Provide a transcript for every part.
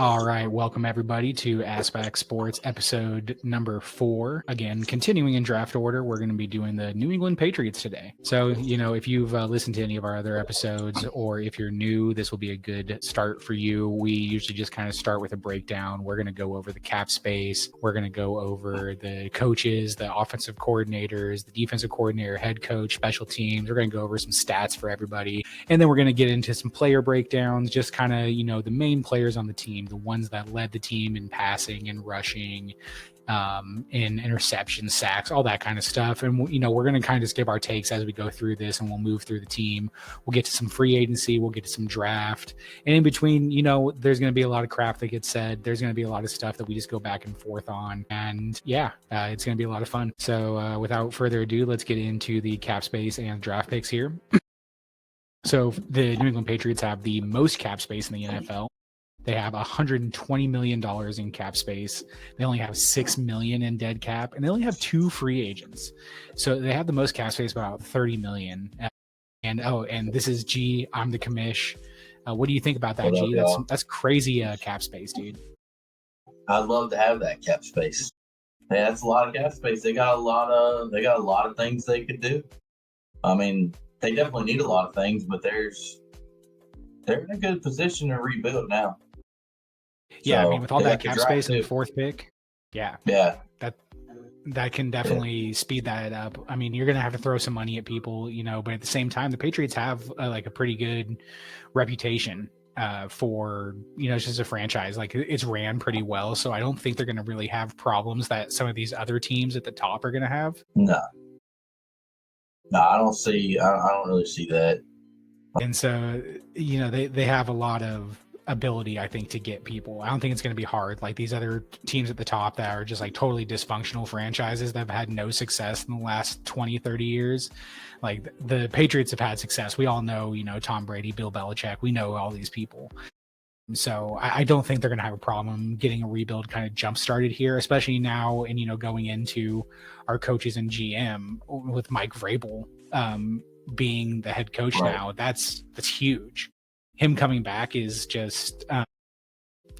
All right, welcome everybody to Assback Sports episode number 4. Again, continuing in draft order, we're going to be doing the New England Patriots today. So, if you've listened to any of our other episodes, or if you're new, this will be a good start for you. We usually just kind of start with a breakdown. We're going to go over the cap space. We're going to go over the coaches, the offensive coordinators, the defensive coordinator, head coach, special teams. We're going to go over some stats for everybody. And then we're going to get into some player breakdowns, just kind of, the main players on the team, the ones that led the team in passing and rushing, in interceptions, sacks, all that kind of stuff. And, we're going to kind of just give our takes as we go through this, and we'll move through the team. We'll get to some free agency. We'll get to some draft. And in between, there's going to be a lot of crap that gets said. There's going to be a lot of stuff that we just go back and forth on. And it's going to be a lot of fun. So without further ado, let's get into the cap space and draft picks here. So the New England Patriots have the most cap space in the NFL. They have $120 million in cap space. They only have $6 million in dead cap, and they only have 2 free agents. So they have the most cap space, about $30 million. And this is G. I'm the commish. What do you think about that, G? That's crazy cap space, dude. I'd love to have that cap space. Yeah, that's a lot of cap space. They got a lot of things they could do. I mean, they definitely need a lot of things, but they're in a good position to rebuild now. Yeah, so, I mean, with all that cap space in the 4th pick, that can definitely speed that up. I mean, you're going to have to throw some money at people, but at the same time, the Patriots have a pretty good reputation for, it's just a franchise. Like, it's ran pretty well, so I don't think they're going to really have problems that some of these other teams at the top are going to have. No, I don't really see that. And so, they have a lot of ability, I think, to get people. I don't think it's going to be hard. Like these other teams at the top that are just like totally dysfunctional franchises that have had no success in the last 20, 30 years. Like the Patriots have had success. We all know, Tom Brady, Bill Belichick, we know all these people. So I don't think they're going to have a problem getting a rebuild kind of jump started here, especially now. And, going into our coaches and GM with Mike Vrabel being the head coach now, that's huge. Him coming back is just,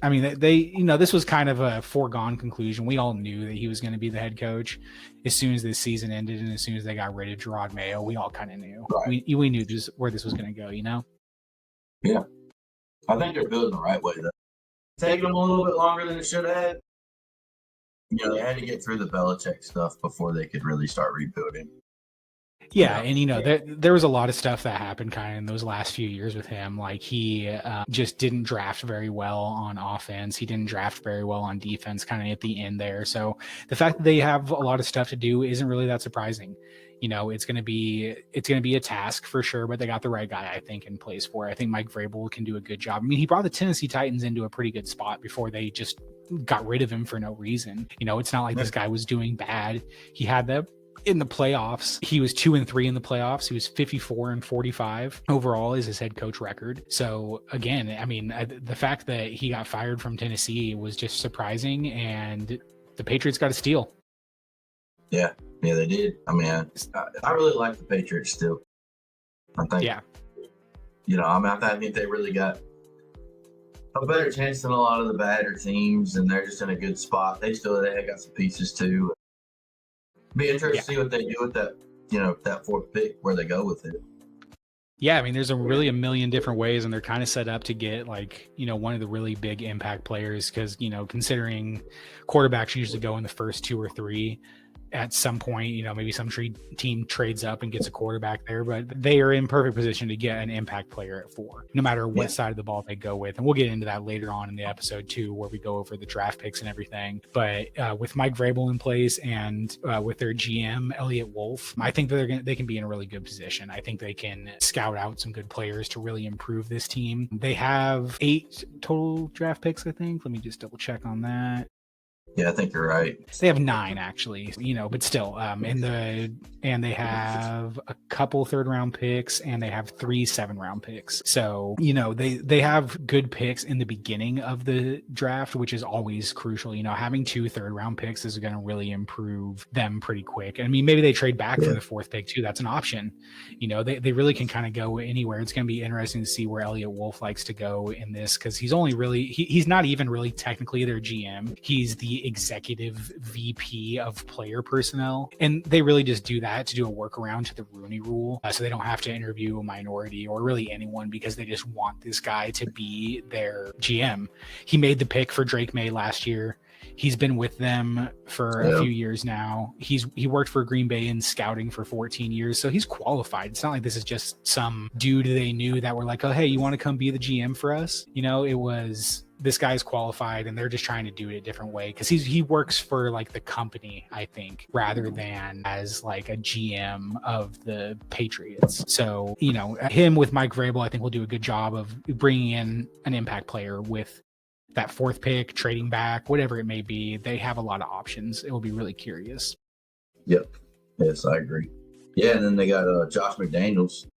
this was kind of a foregone conclusion. We all knew that he was going to be the head coach as soon as this season ended, and as soon as they got rid of Gerard Mayo, we all kind of knew. Right. We knew where this was going to go, Yeah. I think they're building the right way, though. Taking them a little bit longer than it should have. They had to get through the Belichick stuff before they could really start rebuilding. Yeah, and there was a lot of stuff that happened kind of in those last few years with him. Like he just didn't draft very well on offense. He didn't draft very well on defense kind of at the end there. So the fact that they have a lot of stuff to do isn't really that surprising. It's going to be a task for sure, but they got the right guy, I think, in place for it. I think Mike Vrabel can do a good job. I mean, he brought the Tennessee Titans into a pretty good spot before they just got rid of him for no reason. It's not like this guy was doing bad. He had the in the playoffs, he was 2-3 in the playoffs. He was 54-45 overall is his head coach record. So again, I mean, the fact that he got fired from Tennessee was just surprising, and the Patriots got a steal. Yeah, they did. I mean, I really like the Patriots still. I think, I think they really got a better chance than a lot of the badder teams, and they're just in a good spot. They got some pieces too. Be interested to see what they do with that, that 4th pick, where they go with it. Yeah, I mean, there's a million different ways, and they're kind of set up to get one of the really big impact players because, considering quarterbacks usually go in the first 2 or 3. At some point, maybe some team trades up and gets a quarterback there, but they are in perfect position to get an impact player at 4, no matter what side of the ball they go with. And we'll get into that later on in the episode too, where we go over the draft picks and everything. But with Mike Vrabel in place and with their GM, Elliott Wolf, I think that they can be in a really good position. I think they can scout out some good players to really improve this team. They have 8 total draft picks, I think. Let me just double check on that. Yeah, I think you're right. They have 9 actually, but still, and they have a couple 3rd-round picks, and they have 3 7th-round picks. So, they have good picks in the beginning of the draft, which is always crucial. Having 2 3rd-round picks is going to really improve them pretty quick. I mean, maybe they trade back for the 4th pick too. That's an option. They really can kind of go anywhere. It's going to be interesting to see where Elliot Wolf likes to go in this, because he's only really he's not even really technically their GM. He's the executive VP of player personnel, and they really just do that to do a workaround to the Rooney Rule, so they don't have to interview a minority or really anyone, because they just want this guy to be their GM. He made the pick for Drake May last year. He's been with them for a few years now. He worked for Green Bay in scouting for 14 years, so he's qualified. It's not like this is just some dude they knew that were like, oh, hey, you want to come be the GM for us? It was, this guy's qualified, and they're just trying to do it a different way, because he works for like the company, I think, rather than as like a GM of the Patriots. So, him with Mike Vrabel, I think will do a good job of bringing in an impact player with that 4th pick, trading back, whatever it may be. They have a lot of options. It will be really curious. Yep. Yes, I agree. Yeah, and then they got Josh McDaniels.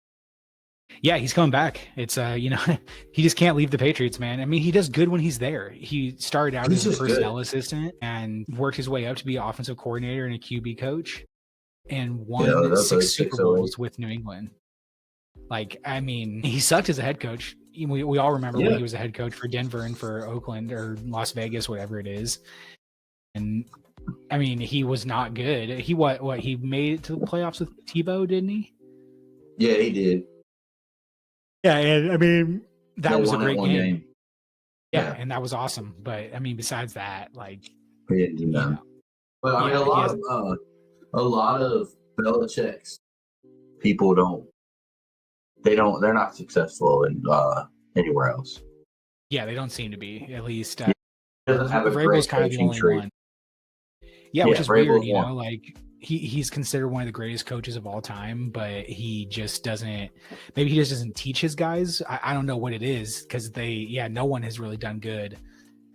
Yeah, he's coming back. It's he just can't leave the Patriots, man. I mean, he does good when he's there. He started out as a personnel assistant and worked his way up to be offensive coordinator and a QB coach, and won 6 Super Bowls with New England. Like, I mean, he sucked as a head coach. We all remember when he was a head coach for Denver and for Oakland or Las Vegas, whatever it is. And I mean, he was not good. He he made it to the playoffs with Tebow, didn't he? Yeah, he did. Yeah, and I mean, that was a great game. Yeah, and that was awesome. But I mean, besides that, like, he didn't do nothing. But I mean, a lot of Belichick's people they're not successful in anywhere else. Yeah, they don't seem to be, at least. He doesn't have a great kind of the only tree. one. Yeah, which is Vrabel's weird, like he's considered one of the greatest coaches of all time, but he just doesn't, maybe he just doesn't teach his guys. I don't know what it is, because no one has really done good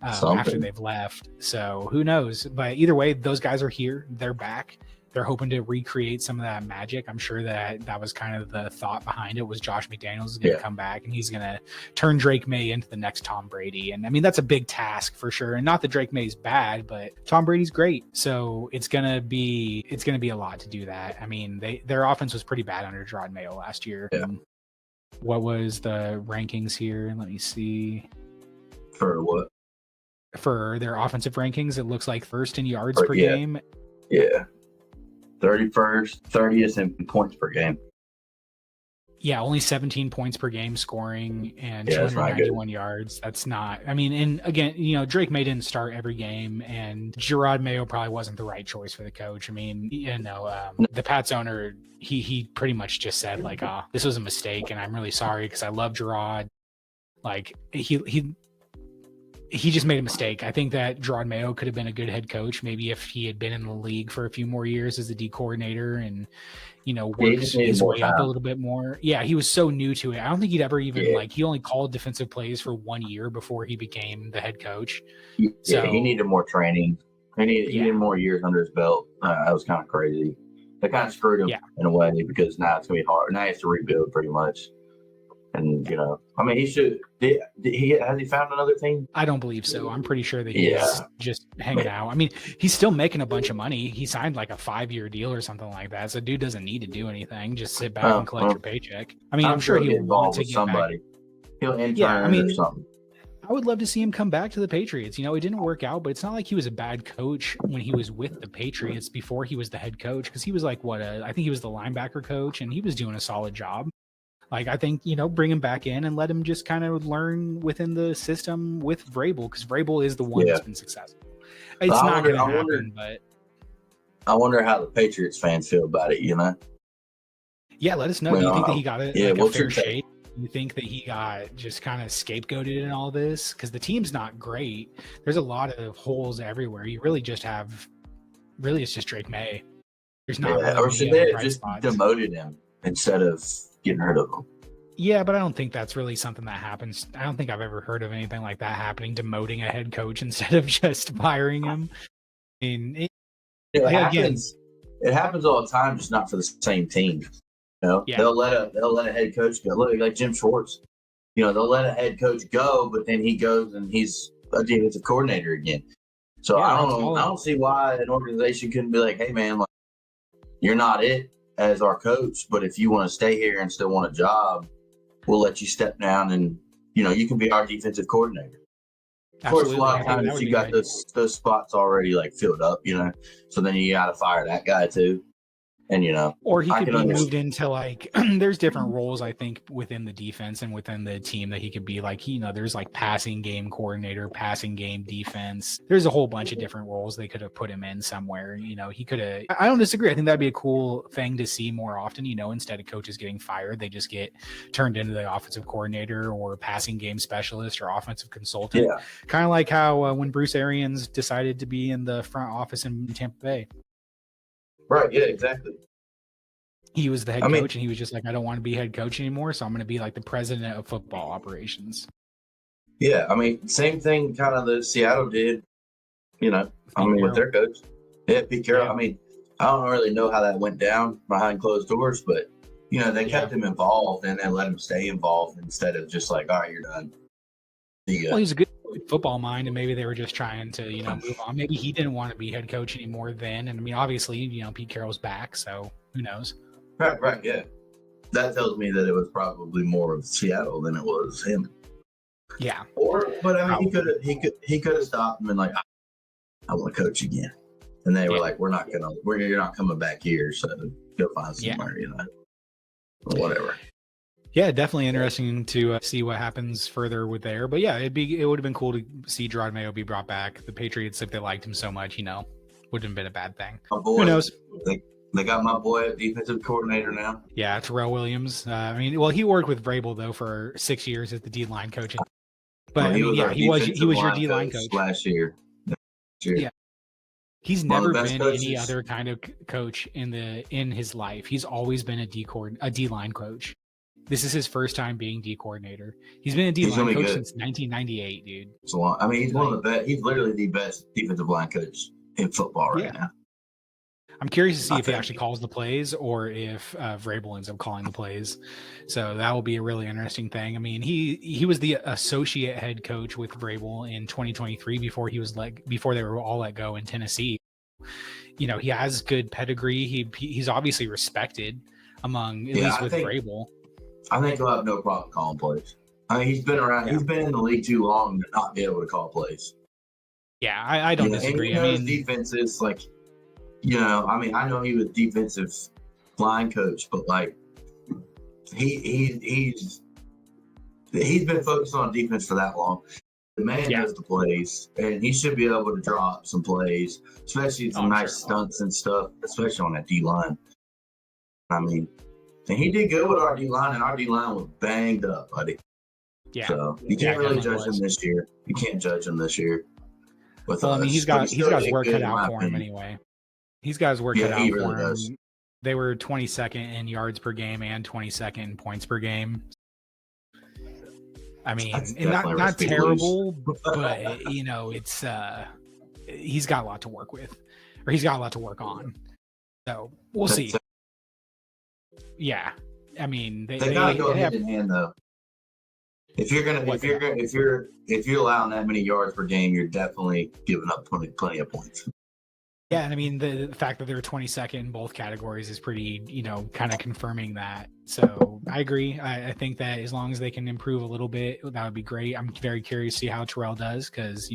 after they've left. So who knows? But either way, those guys are here. They're back. They're hoping to recreate some of that magic. I'm sure that was kind of the thought behind it, was Josh McDaniels is going to come back and he's going to turn Drake May into the next Tom Brady. And I mean, that's a big task for sure. And not that Drake May's bad, but Tom Brady's great. So it's going to be a lot to do that. I mean, their offense was pretty bad under Gerard Mayo last year. Yeah. What was the rankings here? Let me see. For what? For their offensive rankings, it looks like first in yards per game. Yeah. 31st, 30th in points per game. Yeah, only 17 points per game scoring and 291 yards. That's not, I mean, and again, Drake May didn't start every game, and Gerard Mayo probably wasn't the right choice for the coach. I mean, the Pats owner, he pretty much just said like, this was a mistake and I'm really sorry because I love Gerard. Like he just made a mistake. I think that Gerard Mayo could have been a good head coach, maybe if he had been in the league for a few more years as a D coordinator and, worked his way up a little bit more. Yeah, he was so new to it. I don't think he'd ever even he only called defensive plays for 1 year before he became the head coach. So he needed more training. He needed more years under his belt. That was kind of crazy. They kind of screwed him in a way, because now it's going to be hard. Now he has to rebuild pretty much. And, I mean, has he found another team? I don't believe so. I'm pretty sure that he's just hanging out. I mean, he's still making a bunch of money. He signed like a 5-year deal or something like that. So dude doesn't need to do anything. Just sit back and collect your paycheck. I mean, I'm sure he'll want to get somebody. Back. He'll intern or something. I would love to see him come back to the Patriots. It didn't work out, but it's not like he was a bad coach when he was with the Patriots before he was the head coach, because he was like, I think he was the linebacker coach, and he was doing a solid job. Like, I think, bring him back in and let him just kind of learn within the system with Vrabel, because Vrabel is the one that's been successful. It's not going to happen, but I wonder how the Patriots fans feel about it, Yeah, let us know. Do you think that he got a fair shake? Do you think that he got just kind of scapegoated in all this? Because the team's not great. There's a lot of holes everywhere. You really just it's just Drake May. There's not really or should they have just demoted him instead of getting rid of him? Yeah, but I don't think that's really something that happens. I don't think I've ever heard of anything like that happening, demoting a head coach instead of just firing him. mean, It again, happens. It happens all the time, just not for the same team. You know, yeah, they'll let a head coach go. Look, like Jim Schwartz. You know, they'll let a head coach go, but then he goes and he's a defensive coordinator again. So yeah, I that's don't know. I all. don't see why an organization couldn't be like, "Hey, man, like, you're not it as our coach, but if you want to stay here and still want a job, we'll let you step down and you can be our defensive coordinator." Of course, a Absolutely, lot I of think that times would you be got right. those spots already like filled up, so then you got to fire that guy too. And Or he I could can be moved understand. into like there's different roles I think within the defense and within the team that he could be like, there's like passing game coordinator, passing game defense. There's a whole bunch of different roles they could have put him in somewhere. He could have. I don't disagree. I think that'd be a cool thing to see more often. Instead of coaches getting fired, they just get turned into the offensive coordinator or passing game specialist or offensive consultant. Yeah. Kind of like how when Bruce Arians decided to be in the front office in Tampa Bay. Right. Yeah. Exactly. He was the head coach, and he was just like, I don't want to be head coach anymore, so I'm going to be like the president of football operations. Yeah, I mean, same thing kind of that Seattle did, with their coach. Yeah, Pete Carroll. Yeah. I mean, I don't really know how that went down behind closed doors, but, they kept him involved and then let him stay involved instead of just like, all right, you're done. Well, he's a good football mind, and maybe they were just trying to, move on. Maybe he didn't want to be head coach anymore then. And I mean, obviously, Pete Carroll's back, so who knows? Right, yeah. That tells me that it was probably more of Seattle than it was him. Yeah. But I mean, he could have stopped and been like, I want to coach again. And they were like, you're not coming back here, so go find somewhere, or whatever. Yeah, definitely interesting to see what happens further with there. But yeah, it would have been cool to see Gerard Mayo be brought back. The Patriots, if they liked him so much, wouldn't have been a bad thing. Who knows? They got my boy a defensive coordinator now. Yeah, Terrell Williams. He worked with Vrabel though for 6 years as the D-line coach. But he was your D-line coach last year. Yeah. He's never been any other kind of coach in his life. He's always been a D-line coach. This is his first time being D coordinator. He's been a D-line coach since 1998, dude. I mean, he's one of the best. He's literally the best defensive line coach in football right now. I'm curious to see if he actually calls the plays or if Vrabel ends up calling the plays. So that will be a really interesting thing. I mean, he was the associate head coach with Vrabel in 2023 before they were all let go in Tennessee. He has good pedigree. He's obviously respected among at least with Vrabel. I think he'll have no problem calling plays. I mean, he's been around. Yeah. He's been in the league too long to not be able to call plays. Yeah, I don't disagree. And his defense is like, I mean, I know he was defensive line coach, but like, he's been focused on defense for that long. The man does the plays, and he should be able to draw up some plays, especially some nice stunts and stuff, especially on that D line. I mean. And he did good with our D-line, and our D-line was banged up, buddy. Yeah. So you can't really judge him this year. You can't judge him this year. I mean, he's got his work cut out for him anyway. He's got his work cut out for him. They were 22nd in yards per game and 22nd in points per game. I mean, not terrible, but it's he's got a lot to work with, or he's got a lot to work on. So we'll see. Yeah, I mean they gotta go hand in hand though. If you're allowing that many yards per game, you're definitely giving up plenty of points. Yeah, and I mean the fact that they're 22nd in both categories is pretty, kind of confirming that. So I agree. I think that as long as they can improve a little bit, that would be great. I'm very curious to see how Terrell does because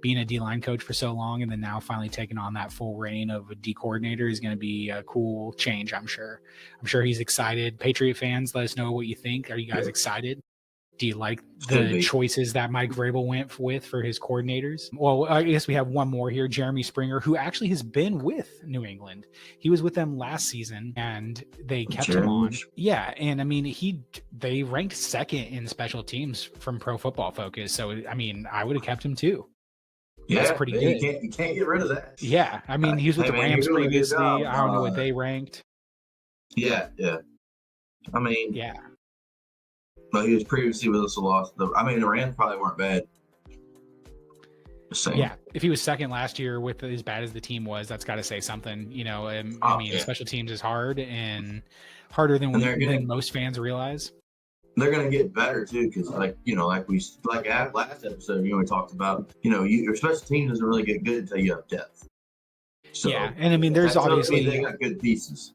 being a D-line coach for so long and then now finally taking on that full reign of a D coordinator is going to be a cool change, I'm sure. I'm sure he's excited. Patriot fans, let us know what you think. Are you guys excited? Do you like the choices that Mike Vrabel went with for his coordinators? Well, I guess we have one more here, Jeremy Springer, who actually has been with New England. He was with them last season and they kept him on. Yeah, and I mean, they ranked second in special teams from Pro Football Focus. So, I mean, I would have kept him too. Yeah, that's pretty good. You can't get rid of that. Yeah, I mean, he was with the Rams previously. I don't know what they ranked. Yeah. I mean, yeah. But he was previously with us a lot. The Rams probably weren't bad. Yeah, if he was second last year with as bad as the team was, that's got to say something. Special teams is hard and harder than most fans realize. They're going to get better too, because like at last episode, we talked about, your special team doesn't really get good until you have depth. So, yeah, and there's obviously they got good pieces.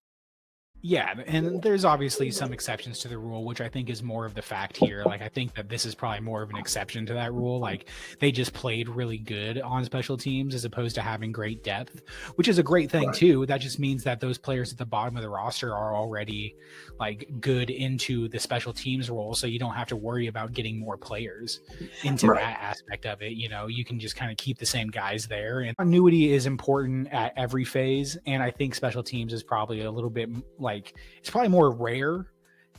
Yeah, and there's obviously some exceptions to the rule, which I think is more of the fact here. Like, I think that this is probably more of an exception to that rule. Like, they just played really good on special teams as opposed to having great depth, which is a great thing, too. That just means that those players at the bottom of the roster are already, like, good into the special teams role, so you don't have to worry about getting more players into that aspect of it. You can just kind of keep the same guys there. And continuity is important at every phase, and I think special teams is probably a little bit it's probably more rare,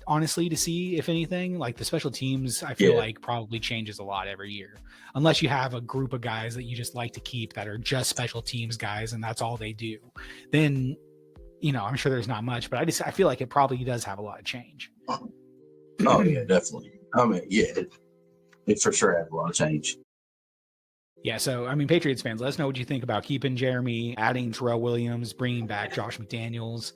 honestly, to see, if anything. Like the special teams, I feel like probably changes a lot every year, unless you have a group of guys that you just like to keep that are just special teams guys and that's all they do. Then, I'm sure there's not much, but I feel like it probably does have a lot of change. Oh yeah, definitely. It for sure has a lot of change. Yeah, so, Patriots fans, let us know what you think about keeping Jeremy, adding Terrell Williams, bringing back Josh McDaniels.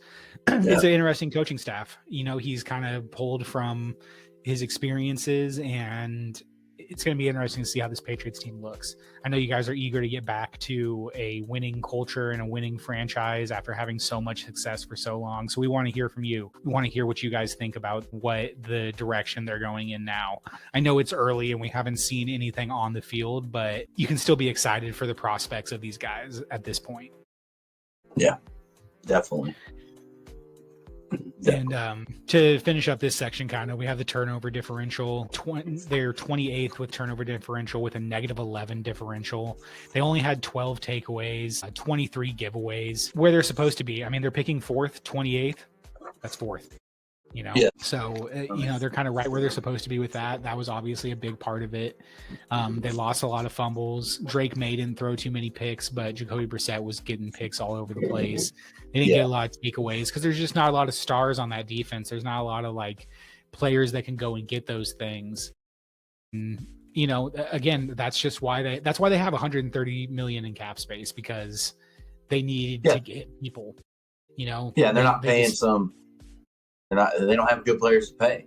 It's an interesting coaching staff. He's kind of pulled from his experiences, and it's going to be interesting to see how this Patriots team looks. I know you guys are eager to get back to a winning culture and a winning franchise after having so much success for so long. So we want to hear from you. We want to hear what you guys think about what the direction they're going in now. I know it's early and we haven't seen anything on the field, but you can still be excited for the prospects of these guys at this point. Yeah, definitely. And to finish up this section, we have the turnover differential. They're 28th with turnover differential with a -11 differential. They only had 12 takeaways, 23 giveaways, where they're supposed to be. They're picking 4th, 28th. That's 4th. So they're kind of right where they're supposed to be with that. That was obviously a big part of it. They lost a lot of fumbles. Drake May didn't throw too many picks, but Jacoby Brissett was getting picks all over the place. They didn't get a lot of takeaways because there's just not a lot of stars on that defense. There's not a lot of players that can go and get those things. And, again, that's why they have 130 million in cap space, because they need to get people. They're not paying some. They don't have good players to pay.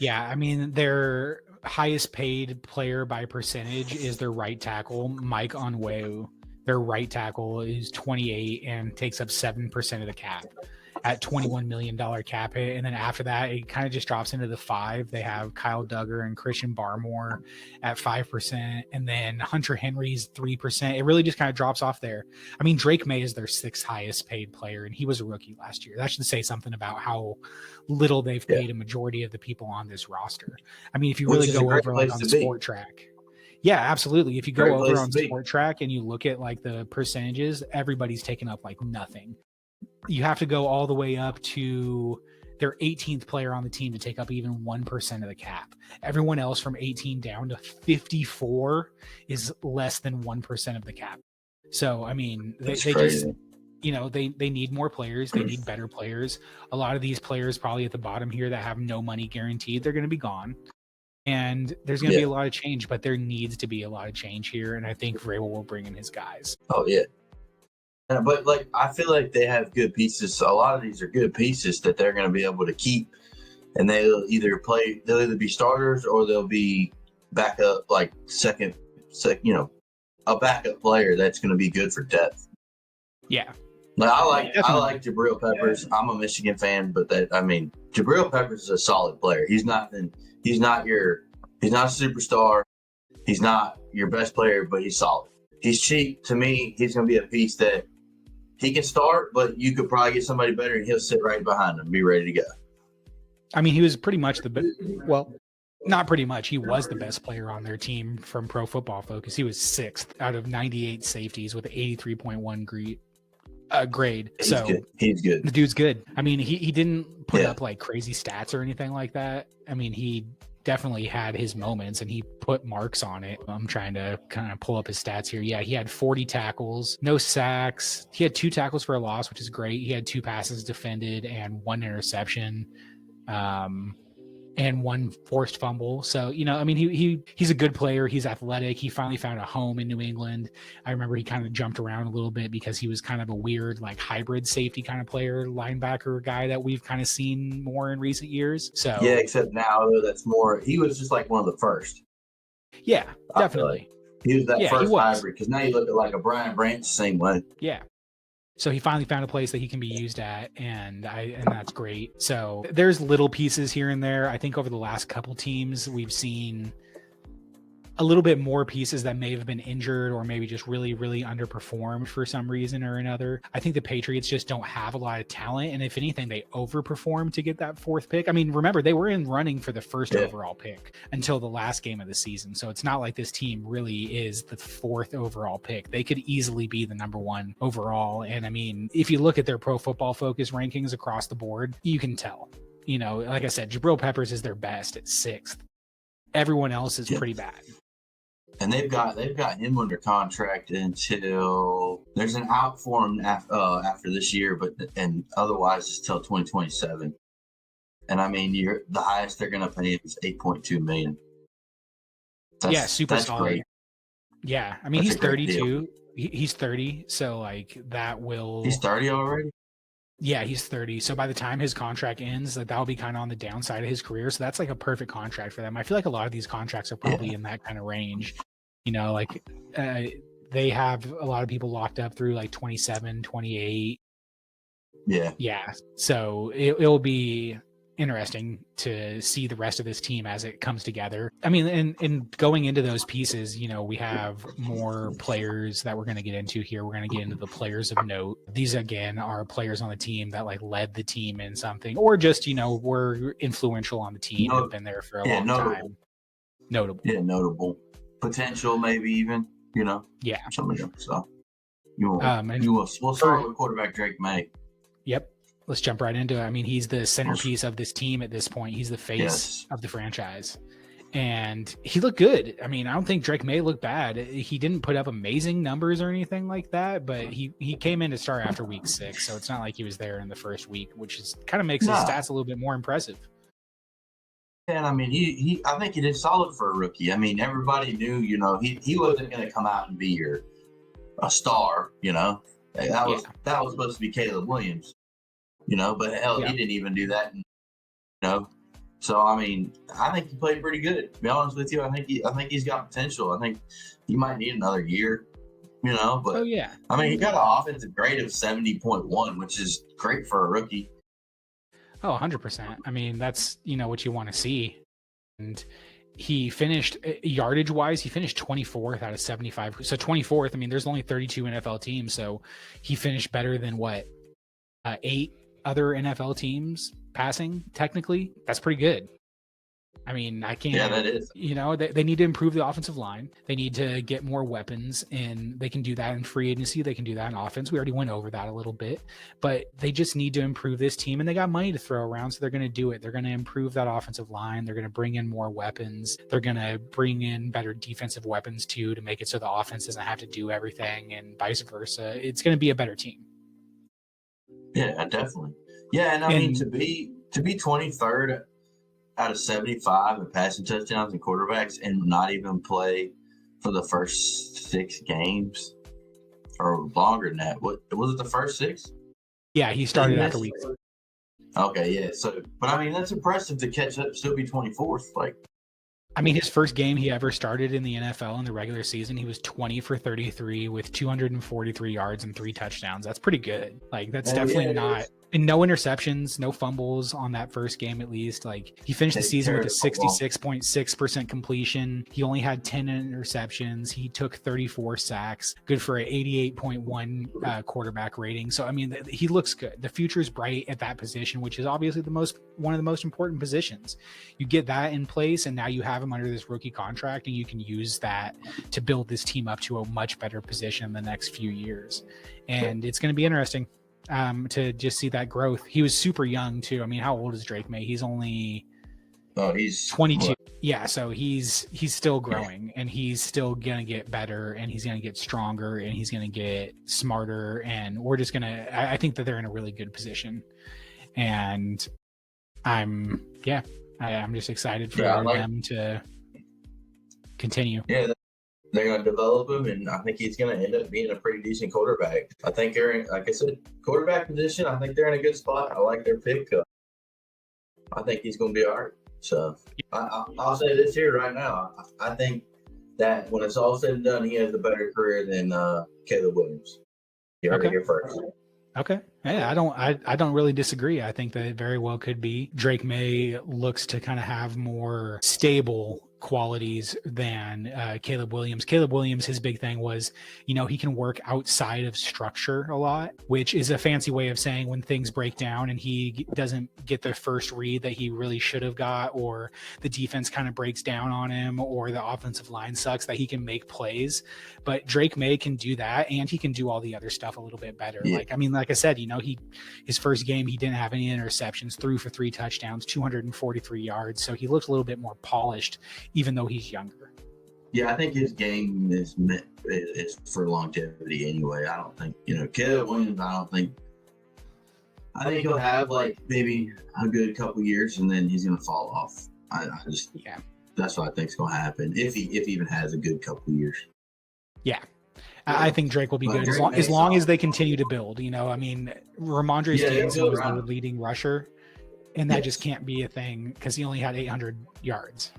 Yeah, their highest paid player by percentage is their right tackle, Mike Onwenu. Their right tackle is 28 and takes up 7% of the cap at $21 million cap hit. And then after that, it kind of just drops into the 5. They have Kyle Duggar and Christian Barmore at 5%. And then Hunter Henry's 3%. It really just kind of drops off there. Drake May is their 6th highest paid player, and he was a rookie last year. That should say something about how little they've paid a majority of the people on this roster. If you really go over on Sport Track. Yeah, absolutely. If you go over on Sport Track and you look at the percentages, everybody's taken up nothing. You have to go all the way up to their 18th player on the team to take up even 1% of the cap. Everyone else from 18 down to 54 is less than 1% of the cap. So, they just, they need more players. They need better players. A lot of these players probably at the bottom here that have no money guaranteed, they're going to be gone. And there's going to be a lot of change, but there needs to be a lot of change here. And I think Vrabel will bring in his guys. Oh, yeah. But I feel like they have good pieces. So a lot of these are good pieces that they're going to be able to keep, and they'll either be starters or they'll be backup, second, a backup player that's going to be good for depth. Yeah. I like Jabril Peppers. I'm a Michigan fan, but Jabril Peppers is a solid player. He's not a superstar. He's not your best player, but he's solid. He's cheap. To me, he's going to be a piece that he can start, but you could probably get somebody better, and he'll sit right behind him, be ready to go. He was pretty much not pretty much. He was the best player on their team from Pro Football Focus. He was 6th out of 98 safeties with an 83.1 grade. He's good. The dude's good. He didn't put up crazy stats or anything like that. He definitely had his moments and he put marks on it. I'm trying to kind of pull up his stats here. Yeah, he had 40 tackles, no sacks. He had 2 tackles for a loss, which is great. He had 2 passes defended and 1 interception. and one forced fumble. So, I mean, he's a good player. He's athletic. He finally found a home in New England. I remember he kind of jumped around a little bit because he was kind of a weird, like hybrid safety kind of player, linebacker guy that we've kind of seen more in recent years. So yeah, except now that's more. He was just like one of the first. Yeah, definitely. He was that first hybrid, because now you look at like a Brian Branch the same way. Yeah. So he finally found a place that he can be used at, and that's great. So there's little pieces here and there. I think over the last couple teams, we've seen a little bit more pieces that may have been injured or maybe just really, really underperformed for some reason or another. I think the Patriots just don't have a lot of talent. And if anything, they overperformed to get that 4th pick. I mean, remember, they were in running for the 1st overall pick until the last game of the season. So it's not like this team really is the 4th overall pick. They could easily be the number 1 overall. And I mean, if you look at their Pro Football Focus rankings across the board, you can tell, like I said, Jabril Peppers is their best at 6th. Everyone else is pretty bad. And they've got him under contract until there's an out for him after this year, and otherwise it's till 2027. And I mean, the highest they're going to pay him is $8.2 million. Super solid. Great. Yeah, I mean, he's 32. He's 30, so like that will. He's 30 already. Yeah, he's 30. So by the time his contract ends, like that'll be kind of on the downside of his career. So that's like a perfect contract for them. I feel like a lot of these contracts are probably in that kind of range. They have a lot of people locked up through like 27, 28. Yeah. Yeah. So it'll be interesting to see the rest of this team as it comes together. I mean, and going into those pieces, we have more players that we're going to get into here. We're going to get into the players of note. These, again, are players on the team that like led the team in something, or just, were influential on the team, have been there for a long time. Notable. Yeah, notable. Potential, maybe even, Yeah. Somebody else. So we'll start with quarterback Drake May. Yep. Let's jump right into it. I mean, he's the centerpiece of this team at this point. He's the face of the franchise. And he looked good. I mean, I don't think Drake May looked bad. He didn't put up amazing numbers or anything like that, but he came in to start after week 6. So it's not like he was there in the first week, which is kind of makes his stats a little bit more impressive. And I mean, I think he did solid for a rookie. I mean, everybody knew, he wasn't going to come out and be a star, That was supposed to be Caleb Williams, but hell, he didn't even do that. So I mean, I think he played pretty good. To be honest with you, I think he's got potential. I think he might need another year, But I mean, he got an offensive grade of 70.1, which is great for a rookie. Oh, 100%. I mean, that's, what you want to see. And he finished yardage wise, he finished 24th out of 75. So 24th, I mean, there's only 32 NFL teams. So he finished better than 8 other NFL teams passing technically. That's pretty good. I mean, I can't. Yeah, that is. They need to improve the offensive line. They need to get more weapons, and they can do that in free agency. They can do that in offense. We already went over that a little bit, but they just need to improve this team, and they got money to throw around, so they're going to do it. They're going to improve that offensive line. They're going to bring in more weapons. They're going to bring in better defensive weapons too, to make it so the offense doesn't have to do everything, and vice versa. It's going to be a better team. Yeah, definitely. Yeah, and I mean, to be 23rd out of 75 in passing touchdowns and quarterbacks and not even play for the first 6 games or longer than that. What was it, the first 6? Yeah, he started after week. Okay, yeah. So, but I mean, that's impressive to catch up, still be 24th. I mean, his first game he ever started in the NFL in the regular season, he was 20 for 33 with 243 yards and 3 touchdowns. That's pretty good. That's definitely not. And no interceptions, no fumbles on that first game, at least. He finished the season with a 66.6% completion. He only had 10 interceptions. He took 34 sacks, good for an 88.1 quarterback rating. So, I mean, he looks good. The future is bright at that position, which is obviously one of the most important positions. You get that in place, and now you have him under this rookie contract, and you can use that to build this team up to a much better position in the next few years. And it's going to be interesting to just see that growth. He was super young too. I mean, how old is Drake May? He's only he's 22. Yeah, so he's still growing, and he's still gonna get better, and he's gonna get stronger, and he's gonna get smarter, and we're just gonna. I think that they're in a really good position, and I'm I'm just excited for them to continue. Yeah, they're going to develop him, and I think he's going to end up being a pretty decent quarterback. I think they're in, like I said, quarterback position. I think they're in a good spot. I like their pick. I think he's going to be all right. So I'll say this here right now. I think that when it's all said and done, he has a better career than Caleb Williams. You heard it here first. Okay. Yeah, I don't really disagree. I think that it very well could be. Drake May looks to kind of have more stable qualities than Caleb Williams. Caleb Williams, his big thing was, he can work outside of structure a lot, which is a fancy way of saying when things break down and he doesn't get the first read that he really should have got, or the defense kind of breaks down on him, or the offensive line sucks, that he can make plays. But Drake May can do that, and he can do all the other stuff a little bit better. Yeah. Like I said, his first game, he didn't have any interceptions, threw for 3 touchdowns, 243 yards. So he looks a little bit more polished, even though he's younger. Yeah, I think his game is for longevity anyway. I don't think, Caleb Williams, I think he'll have maybe a good couple years and then he's going to fall off. That's what I think is going to happen if he even has a good couple years. Yeah. I think Drake will be good as long as they continue to build. Ramondre Stevenson was the leading rusher, and that just can't be a thing because he only had 800 yards.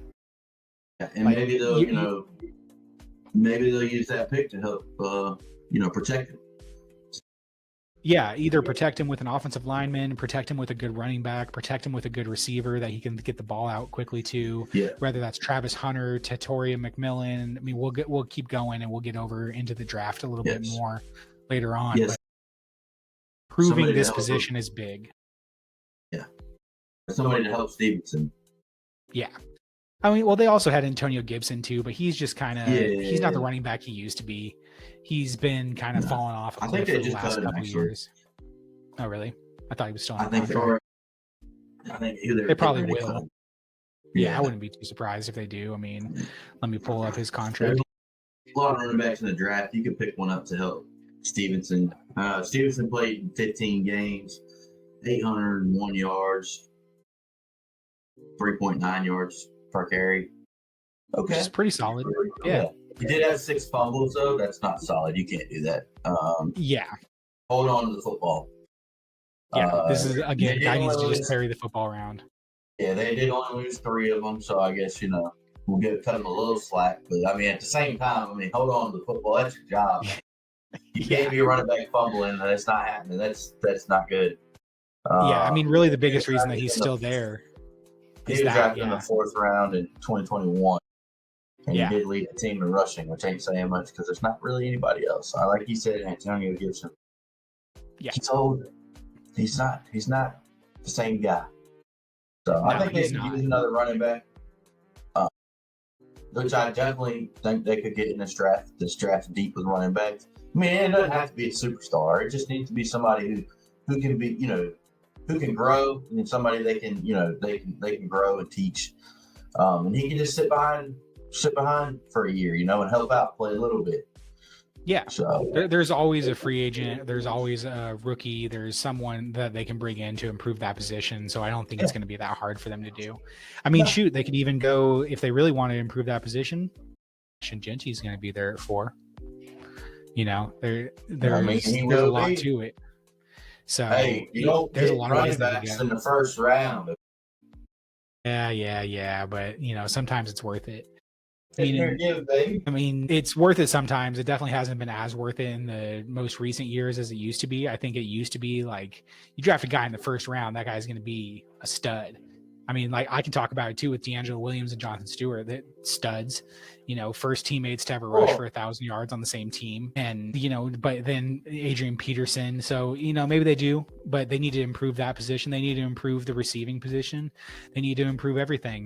Yeah, and maybe they'll use that pick to help protect him. Yeah, either protect him with an offensive lineman, protect him with a good running back, protect him with a good receiver that he can get the ball out quickly to. Yeah. Whether that's Travis Hunter, Tatoria McMillan. We'll keep going and we'll get over into the draft a little bit more later on. Yes. But proving this position is big. Yeah. Somebody to help Stevenson. Yeah. They also had Antonio Gibson too, but he's just kind of he's not the running back he used to be. He's been kind of falling off a cliff for the last couple of years. Oh, really? I thought he was still on the contract. I think they probably will. Yeah, I wouldn't be too surprised if they do. Let me pull up his contract. A lot of running backs in the draft. You could pick one up to help Stevenson. Stevenson played 15 games, 801 yards, 3.9 yards per carry. Okay. Which is pretty solid. Yeah. He did have 6 fumbles, though. That's not solid. You can't do that. Hold on to the football. Yeah, this is, again, guy needs to just carry the football around. Yeah, they did only lose 3 of them, so I guess, we'll cut them a little slack. But, at the same time, hold on to the football. That's your job. You can't be running back fumbling. That's not happening. That's not good. Really the biggest reason that he's still there is he was drafted in the 4th round in 2021. And he did lead the team in rushing, which ain't saying much because there's not really anybody else. Like you said, Antonio Gibson. Yeah. He's old. He's not the same guy. So I think they could use another running back. Which I definitely think they could get in this draft deep with running backs. It doesn't have to be a superstar. It just needs to be somebody who can be, who can grow, and somebody they can grow and teach. And he can just sit behind for a year, and help out, play a little bit. Yeah. So there's always a free agent. There's always a rookie. There's someone that they can bring in to improve that position. So I don't think it's going to be that hard for them to do. Shoot, they could even go, if they really want to improve that position, Genty's going to be there at 4. There's a lot to it. So there's a lot of ways that in the first round. Yeah. But sometimes it's worth it. It's worth it sometimes. It definitely hasn't been as worth it in the most recent years as it used to be. I think it used to be like you draft a guy in the first round, that guy's going to be a stud. I can talk about it too with D'Angelo Williams and Jonathan Stewart, that studs, first teammates to ever rush for 1,000 yards on the same team. And, but then Adrian Peterson. So, maybe they do, but they need to improve that position. They need to improve the receiving position. They need to improve everything.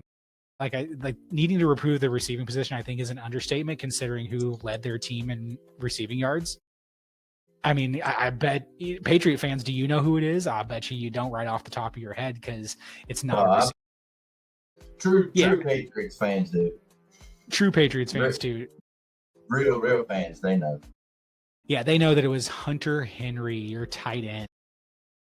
Needing to improve the receiving position, I think, is an understatement considering who led their team in receiving yards. I bet Patriot fans, do you know who it is? I bet you don't right off the top of your head because it's not. True Patriots fans do. True Patriots fans too. Real fans, they know. Yeah, they know that it was Hunter Henry, your tight end.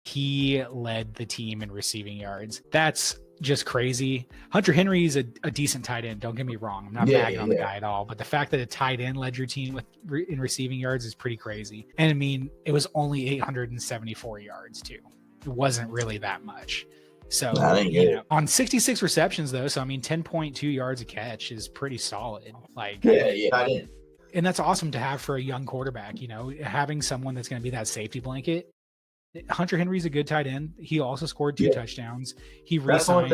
he led the team in receiving yards. That's just crazy. Hunter Henry is a decent tight end. Don't get me wrong. I'm not bagging on the guy at all. But the fact that a tight end led your team in receiving yards is pretty crazy. And I mean, it was only 874 yards too. It wasn't really that much. So on 66 receptions though, so I mean 10.2 yards a catch is pretty solid. Like and that's awesome to have for a young quarterback, having someone that's going to be that safety blanket. Hunter Henry's a good tight end. He also scored 2 touchdowns. He re-signed.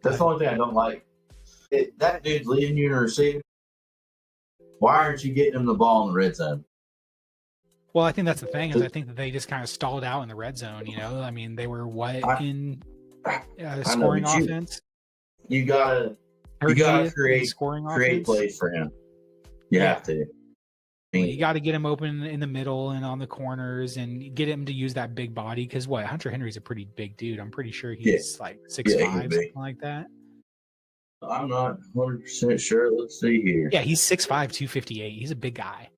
That's the only thing I don't like. That dude's leading you in receiving. Why aren't you getting him the ball in the red zone? Well, I think that's the thing is I think that they just kind of stalled out in the red zone. I mean, they were in scoring offense. You gotta create plays for him. You have to. You got to get him open in the middle and on the corners and get him to use that big body. Because Hunter Henry's a pretty big dude. I'm pretty sure he's like 6'5", something like that. I'm not 100% sure. Let's see here. Yeah, he's 6'5", 258. He's a big guy.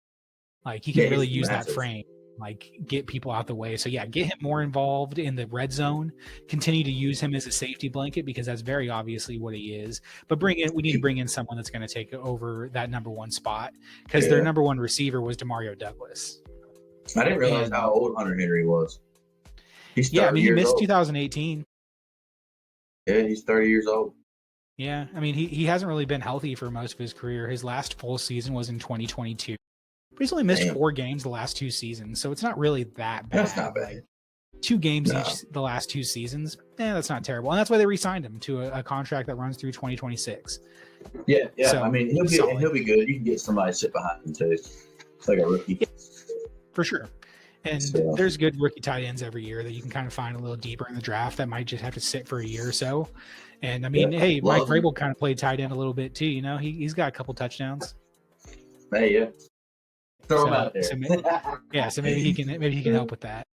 Like he can really use that frame, like get people out the way. So yeah, get him more involved in the red zone. Continue to use him as a safety blanket because that's very obviously what he is. But we need to bring in someone that's going to take over that number 1 spot because their number 1 receiver was Demario Douglas. I didn't realize how old Hunter Henry was. He's 30 I mean, he missed old. 2018. Yeah, he's 30 years old. Yeah, I mean, he hasn't really been healthy for most of his career. His last full season was in 2022. But he's only missed 4 games the last 2 seasons, so it's not really that bad. That's not bad. Like, 2 games each the last 2 seasons. That's not terrible. And that's why they re-signed him to a contract that runs through 2026. Yeah. So, I mean, he'll be good. You can get somebody to sit behind him too. It's like a rookie. Yeah, for sure. And there's good rookie tight ends every year that you can kind of find a little deeper in the draft that might just have to sit for a year or so. And I mean, hey, Mike Vrabel kind of played tight end a little bit too. He's got a couple touchdowns. Hey, yeah. Throw him out there. So maybe he can help with that.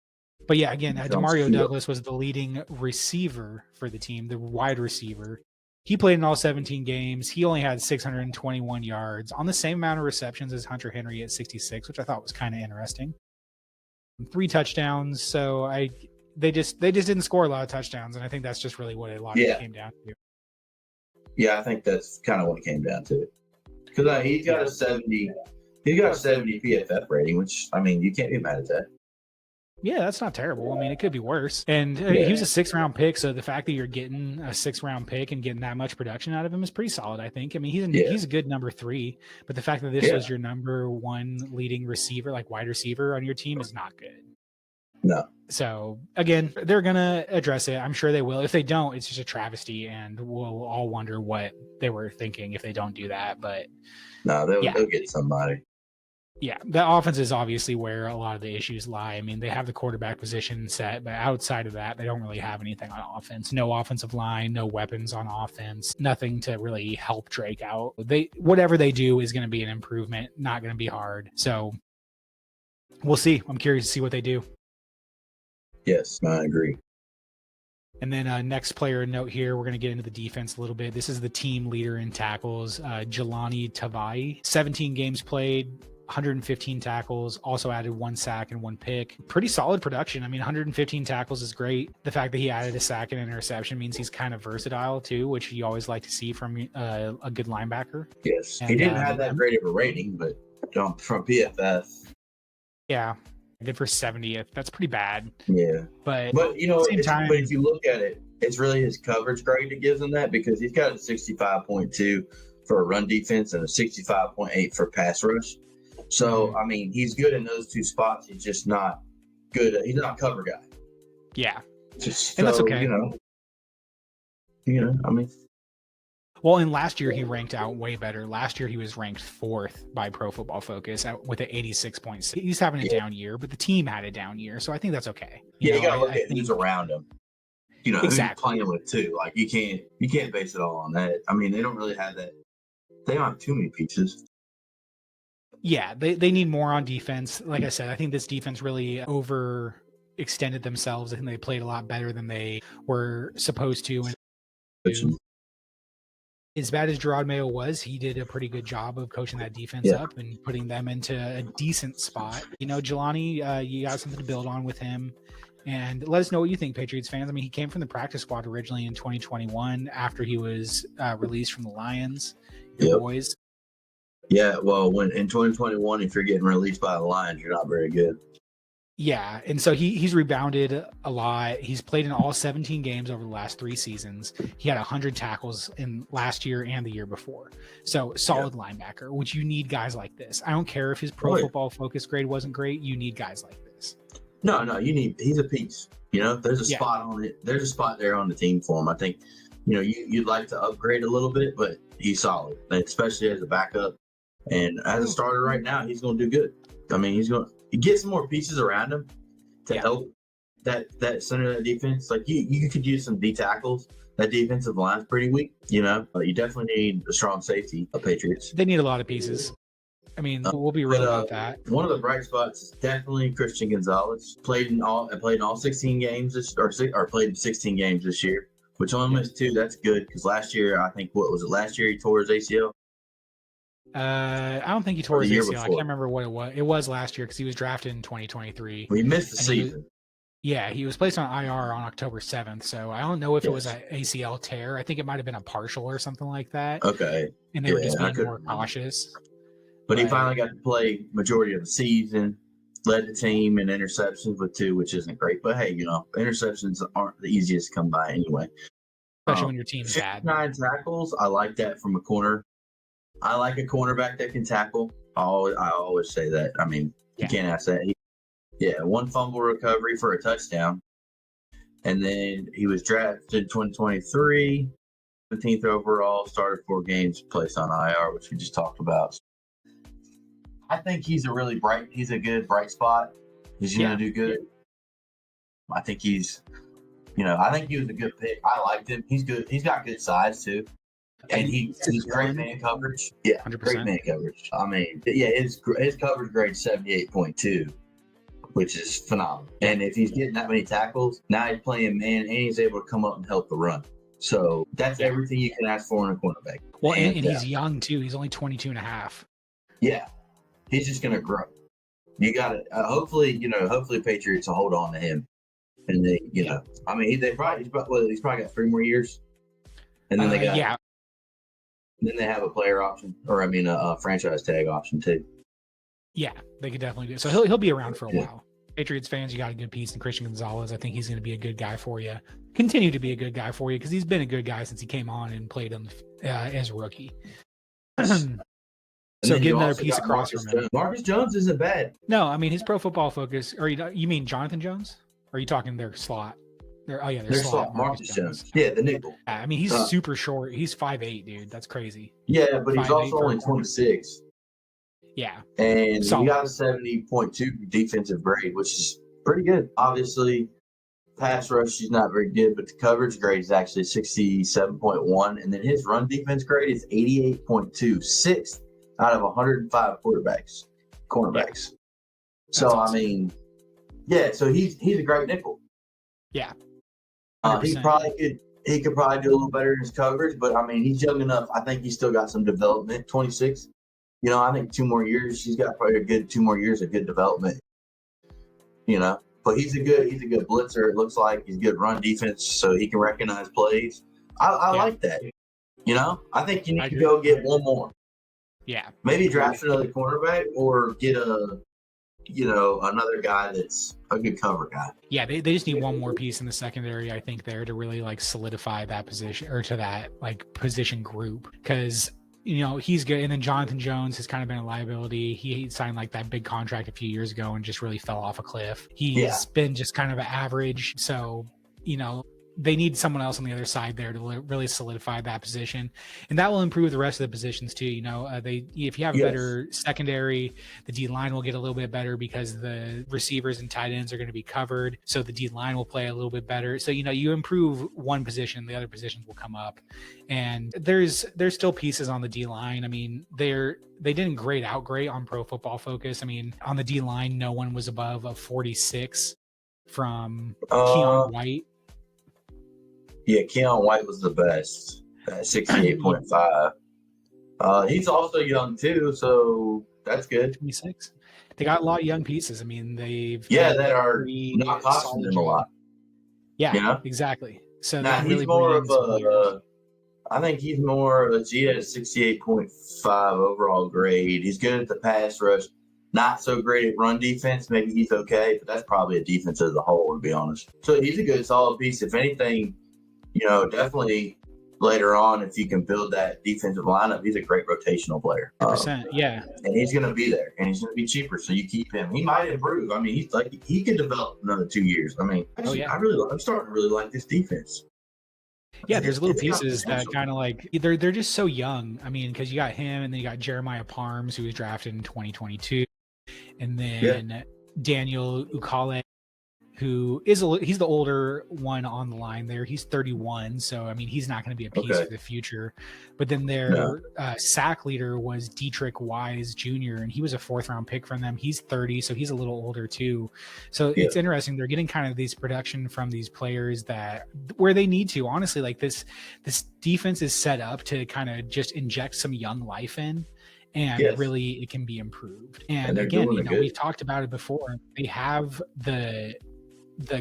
But yeah, again, Demario Douglas was the leading receiver for the team, the wide receiver. He played in all 17 games. He only had 621 yards on the same amount of receptions as Hunter Henry at 66, which I thought was kind of interesting. 3 touchdowns. So they just didn't score a lot of touchdowns, and I think that's just really what a lot of it came down to. Yeah, I think that's kind of what it came down to. Because he's got a 70. He got a 70 PFF rating, which, I mean, you can't be mad at that. Yeah, that's not terrible. I mean, it could be worse. And he was a 6th-round pick, so the fact that you're getting a 6th-round pick and getting that much production out of him is pretty solid, I think. I mean, he's a good number 3, but the fact that this was your number 1 leading receiver, like wide receiver on your team is not good. No. So, again, they're going to address it. I'm sure they will. If they don't, it's just a travesty, and we'll all wonder what they were thinking if they don't do that. But no, they'll get somebody. Yeah, the offense is obviously where a lot of the issues lie. I mean, they have the quarterback position set, but outside of that, they don't really have anything on offense. No offensive line, no weapons on offense, nothing to really help Drake out. Whatever they do is going to be an improvement, not going to be hard. So we'll see. I'm curious to see what they do. Yes, I agree. And then next player note here, we're going to get into the defense a little bit. This is the team leader in tackles, Jelani Tavai. 17 games played, 115 tackles, also added 1 sack and 1 pick. Pretty solid production. I mean, 115 tackles is great. The fact that he added a sack and an interception means he's kind of versatile too, which you always like to see from a good linebacker. Yes, he didn't have that great of a rating, but from PFF. Yeah, good for 70th. That's pretty bad. Yeah, but at the same time, but if you look at it, it's really his coverage grade that gives him that, because he's got a 65.2 for a run defense and a 65.8 for pass rush. So, I mean, he's good in those 2 spots. He's just not good. He's not a cover guy. Yeah. And that's okay. I mean. Well, and last year he ranked out way better. Last year he was ranked 4th by Pro Football Focus with an 86.6. He's having a down year, but the team had a down year. So I think that's okay. You got to look at who's around him. Exactly. Who he's playing with too. Like, you can't base it all on that. I mean, they don't really have that. They don't have too many pieces. Yeah, they need more on defense. Like I said, I think this defense really overextended themselves. I think they played a lot better than they were supposed to. as bad as Gerard Mayo was, he did a pretty good job of coaching that defense up and putting them into a decent spot. You know, Jelani, you got something to build on with him. And let us know what you think, Patriots fans. I mean, he came from the practice squad originally in 2021 after he was released from the Lions, your boys. Yeah, well, when in 2021, if you're getting released by the Lions, you're not very good. Yeah, and so he's rebounded a lot. He's played in all 17 games over the last 3 seasons. He had 100 tackles in last year and the year before. So solid linebacker, which you need guys like this. I don't care if his Pro Football Focus grade wasn't great. You need guys like this. No, he's a piece. You know, there's a spot on it. There's a spot there on the team for him. I think, you know, you'd like to upgrade a little bit, but he's solid, especially as a backup. And as a starter right now, he's going to do good. I mean, he's going to get some more pieces around him to help that center of that defense. Like you could use some D tackles. That defensive line's pretty weak. You know, you definitely need a strong safety of Patriots. They need a lot of pieces. I mean, we'll be real about that. One of the bright spots is definitely Christian Gonzalez. Played in all 16 games or played in 16 games this year, which only missed 2. That's good because last year, I think last year he tore his ACL. I don't think he tore his ACL. I can't remember what it was. It was last year because he was drafted in 2023. Well, he missed the season. He was placed on IR on October 7th. So I don't know if it was an ACL tear. I think it might have been a partial or something like that. Okay. And they were just being more cautious. But he finally got to play majority of the season, led the team in interceptions with 2, which isn't great. But hey, you know, interceptions aren't the easiest to come by anyway. Especially when your team's bad. 9 tackles. I like that from a corner. I like a cornerback that can tackle. I always say that. I mean, you can't ask that. 1 fumble recovery for a touchdown. And then he was drafted in 2023, 17th overall, started 4 games, placed on IR, which we just talked about. I think he's a good bright spot. He's going to do good. I think he was a good pick. I liked him. He's good. He's got good size too. And he's great man coverage. Yeah, 100%. Great man coverage. I mean, his coverage grade 78.2, which is phenomenal. And if he's getting that many tackles, now he's playing man and he's able to come up and help the run. So that's everything you can ask for in a cornerback. Well, and he's young too. He's only 22 and a half. Yeah, he's just going to grow. You got to hopefully Patriots will hold on to him. And they, I mean, he's probably got 3 more years. And then they got Then they have a player option, or a franchise tag option too. Yeah, they could definitely do it. So he'll be around for a while. Patriots fans, you got a good piece in Christian Gonzalez. I think he's going to be a good guy for you. Continue to be a good guy for you because he's been a good guy since he came on and played as a rookie. So get another piece across from him. Marcus Jones isn't bad. No, I mean his Pro Football Focus. Or you mean Jonathan Jones? Or are you talking their slot? Their slot. Marcus Jones. Yeah, the nickel. I mean, he's super short. He's 5'8", dude. That's crazy. Yeah, but he's also only 26. Yeah. And he got a 70.2 defensive grade, which is pretty good. Obviously, pass rush, he's not very good, but the coverage grade is actually 67.1. And then his run defense grade is 88.2, 6th out of 105 cornerbacks. Yeah. So, awesome. I mean, so he's a great nickel. Yeah. He could probably do a little better in his coverage, but I mean, he's young enough. I think he's still got some development. 26. I think 2 more years. He's got probably a good 2 more years of good development. But he's a good blitzer. It looks like he's good run defense, so he can recognize plays. I like that. I think you need to go get one more. Yeah. Maybe draft another cornerback or get another guy that's a good cover guy. Yeah, they just need one more piece in the secondary, I think, there to really solidify that position or to that position group because he's good. And then Jonathan Jones has kind of been a liability. He signed that big contract a few years ago and just really fell off a cliff. He's been just kind of an average. So, they need someone else on the other side there to really solidify that position, and that will improve the rest of the positions too. If you have a better secondary, the D line will get a little bit better because the receivers and tight ends are going to be covered, so the D line will play a little bit better. So you improve one position, the other positions will come up, and there's still pieces on the D line. I mean, they didn't grade out great on Pro Football Focus. I mean, on the D line, no one was above a 46 from Keon White. Yeah, Keon White was the best. at 68.5. He's also young too, so that's good. 26. They got a lot of young pieces. I mean, that are not costing them a lot. Yeah, exactly. So now he's more of a. I think he's more. He has 68.5 overall grade. He's good at the pass rush. Not so great at run defense. Maybe he's okay, but that's probably a defense as a whole, to be honest. So he's a good, solid piece. If anything, definitely later on, if you can build that defensive lineup, he's a great rotational player. 100%, yeah. And he's going to be there, and he's going to be cheaper, so you keep him. He might improve. I mean, he could develop another 2 years. I mean, I'm starting to really like this defense. Yeah, there's little pieces that kind of like they're just so young. I mean, because you got him, and then you got Jeremiah Parms, who was drafted in 2022, and then Daniel Ukale, who he's the older one on the line there. He's 31, so I mean he's not going to be a piece for the future. But then their sack leader was Dietrich Wise Jr., and he was a 4th round pick from them. He's 30, so he's a little older too. So it's interesting. They're getting kind of these production from these players that where they need to. Honestly, like this defense is set up to kind of just inject some young life in. And really, it can be improved. And again, we've talked about it before. They have the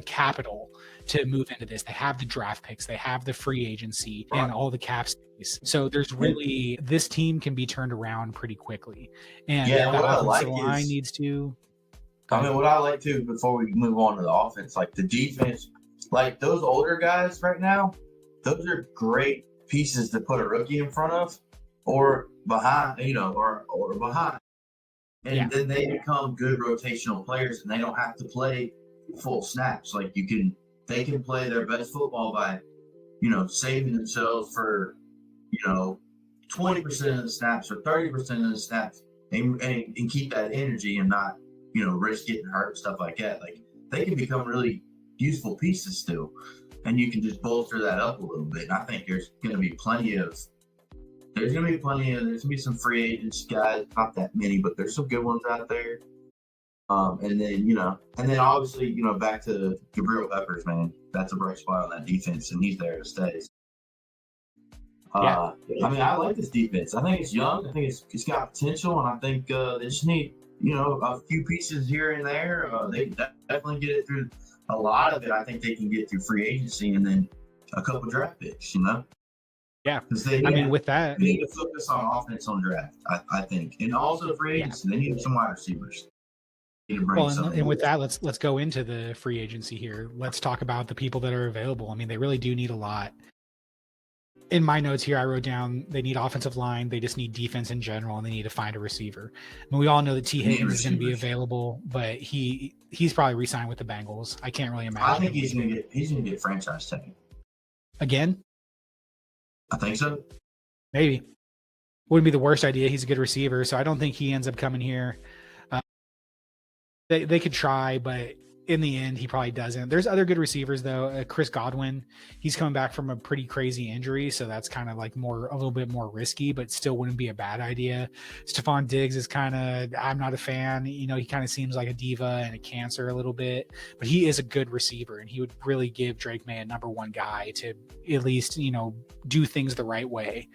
capital to move into this. They have the draft picks, they have the free agency and all the cap space. So there's really this team can be turned around pretty quickly. And the offensive line needs to. I mean, what I like too, before we move on to the offense, like the defense, like those older guys right now, those are great pieces to put a rookie in front of or behind, or behind. And then they become good rotational players, and they don't have to play full snaps. Like they can play their best football by, saving themselves for, 20% of the snaps or 30% of the snaps, and keep that energy and not, risk getting hurt, stuff like that. Like they can become really useful pieces still, and you can just bolster that up a little bit. And I think there's going to be there's going to be some free agents guys, not that many, but there's some good ones out there. And then obviously, back to Jabril Peppers, man, that's a bright spot on that defense, and he's there to stay. I mean, I like this defense. I think it's young. I think it's got potential, and I think they just need, a few pieces here and there. They definitely get it through a lot of it. I think they can get through free agency and then a couple draft picks, Yeah, with that, they need to focus on offense on draft, I think, and also free agency. They need some wide receivers. Well, and with that, let's go into the free agency here. Let's talk about the people that are available. I mean, they really do need a lot. In my notes here, I wrote down they need offensive line, they just need defense in general, and they need to find a receiver. I mean, we all know that T. Higgins is going to be available, but he's probably re-signed with the Bengals. I can't really imagine. I think he's going to get franchise tag again. I think so. Maybe wouldn't be the worst idea. He's a good receiver, so I don't think he ends up coming here. They could try, but in the end, he probably doesn't. There's other good receivers though. Chris Godwin, he's coming back from a pretty crazy injury, so that's kind of like a little bit more risky, but still wouldn't be a bad idea. Stephon Diggs is I'm not a fan. He kind of seems like a diva and a cancer a little bit, but he is a good receiver, and he would really give Drake May a number one guy to at least do things the right way.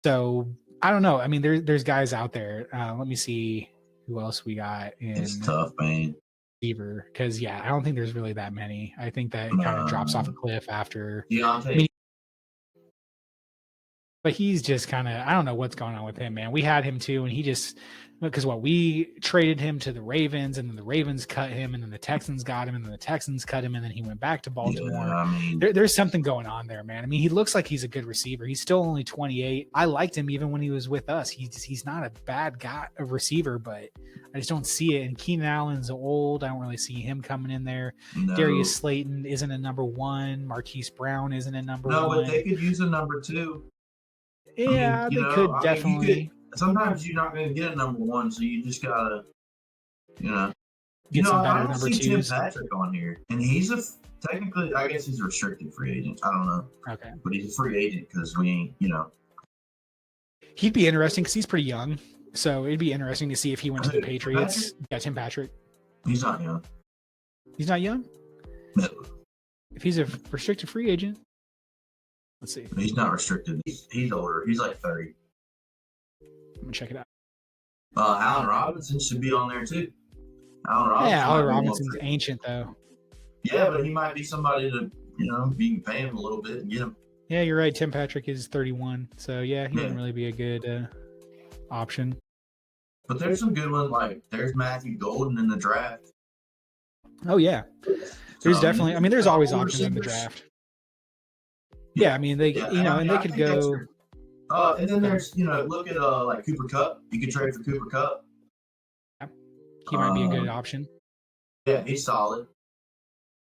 So I don't know. I mean, there's guys out there. Let me see who else we got in. It's tough, man. Receiver, because I don't think there's really that many. I think that kind of drops off a cliff after. But he's just kind of, I don't know what's going on with him, man. We had him too, and he just, because we traded him to the Ravens, and then the Ravens cut him, and then the Texans got him, and then the Texans cut him, and then he went back to Baltimore. There's something going on there, man. I mean, he looks like he's a good receiver. He's still only 28. I liked him even when he was with us. He's not a bad guy, a receiver, but I just don't see it. And Keenan Allen's old. I don't really see him coming in there. No. Darius Slayton isn't a number one. Marquise Brown isn't a number one. No, but they could use a number two. Yeah, they could definitely. Sometimes you're not going to get a number one, so you just gotta, get some better I don't number see twos. Tim Patrick on here, and he's technically, I guess he's a restricted free agent. I don't know. Okay, but he's a free agent because we ain't, He'd be interesting because he's pretty young, so it'd be interesting to see if he went to the Patriots. Yeah, Tim Patrick. He's not young. He's not young. No. If he's a restricted free agent. Let's see. He's not restricted. He's older. He's like 30. I'm gonna check it out. Allen Robinson should be on there too. Allen Robinson's ancient though. Yeah, but he might be somebody to, you can pay him a little bit and get him. Yeah, you're right. Tim Patrick is 31. So, yeah, he wouldn't really be a good option. But there's some good ones. Like, there's Matthew Golden in the draft. Oh, yeah. There's definitely – there's always options in the draft. Yeah, they could go – and then there's, look at, like, Cooper Kupp. You could trade for Cooper Kupp. Yeah. He might be a good option. Yeah, he's solid.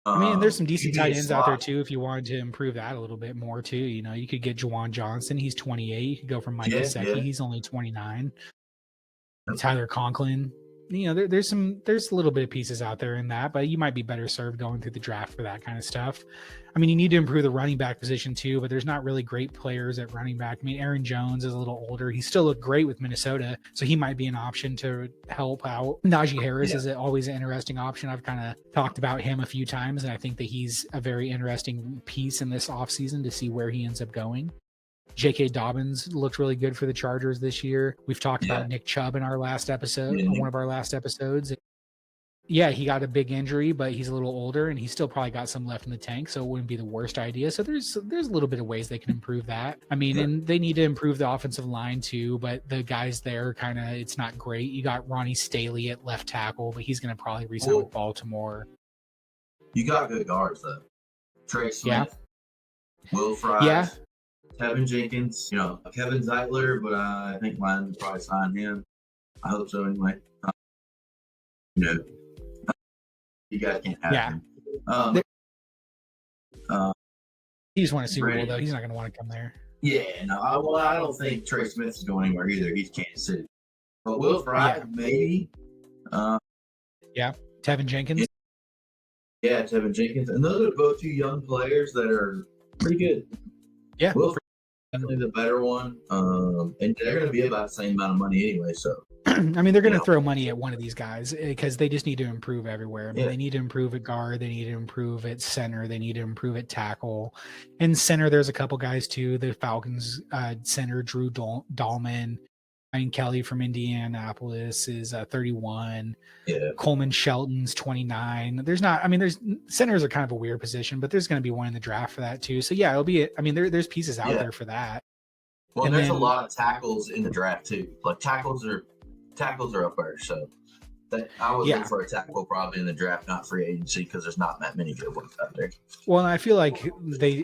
There's some decent tight ends out there too. If you wanted to improve that a little bit more too, you could get Juwan Johnson. He's 28. You could go for Mike Gesicki. Yeah. He's only 29. Tyler Conklin. There's a little bit of pieces out there in that, but you might be better served going through the draft for that kind of stuff. You need to improve the running back position too, but there's not really great players at running back. Aaron Jones is a little older. He still looked great with Minnesota, so he might be an option to help out. Najee Harris is always an interesting option. I've kind of talked about him a few times, and I think that he's a very interesting piece in this offseason to see where he ends up going. J.K. Dobbins looked really good for the Chargers this year. We've talked about Nick Chubb in our last episode, one of our last episodes. Yeah, he got a big injury, but he's a little older, and he's still probably got some left in the tank, so it wouldn't be the worst idea. So there's a little bit of ways they can improve that. And they need to improve the offensive line too, but the guys there it's not great. You got Ronnie Staley at left tackle, but he's going to probably resign with Baltimore. You got good guards though. Trey Smith, Will Fries, Kevin Jenkins, Kevin Zeitler, but I think Lions will probably sign him. I hope so anyway. You guys can't have him. He just won a Super Bowl, though. He's not going to want to come there. Yeah, no. I don't think Trey Smith is going anywhere either. He's Kansas City. But Will Fry, maybe. Tevin Jenkins. Yeah, Tevin Jenkins. And those are both two young players that are pretty good. Yeah. Will Fry is definitely the better one. And they're going to be about the same amount of money anyway, so. They're going to throw money at one of these guys because they just need to improve everywhere. They need to improve at guard. They need to improve at center. They need to improve at tackle. And center, there's a couple guys too. The Falcons center, Drew Dahlman. Ryan Kelly from Indianapolis is 31. Yeah. Coleman Shelton's 29. There's centers are kind of a weird position, but there's going to be one in the draft for that too. So yeah, it'll be, there's pieces out there for that. Well, and there's a lot of tackles in the draft too. Like tackles are up there, so I would look for a tackle probably in the draft, not free agency, because there's not that many good ones out there. Well, and I feel like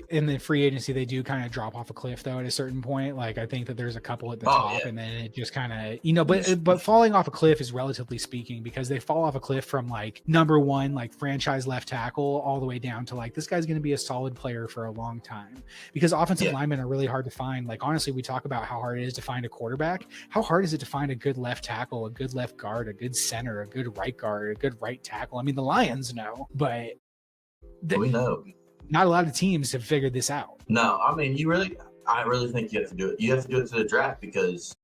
in the free agency they do kind of drop off a cliff though at a certain point. Like I think that there's a couple at the top, and then it just kind of but falling off a cliff is relatively speaking, because they fall off a cliff from like number one, like franchise left tackle, all the way down to like this guy's going to be a solid player for a long time, because offensive linemen are really hard to find. Like honestly, we talk about how hard it is to find a quarterback. How hard is it to find a good left tackle, a good left guard, a good center, a good right guard, a good right tackle? The Lions know, but we know not a lot of teams have figured this out. No, I really think you have to do it. You have to do it to the draft, because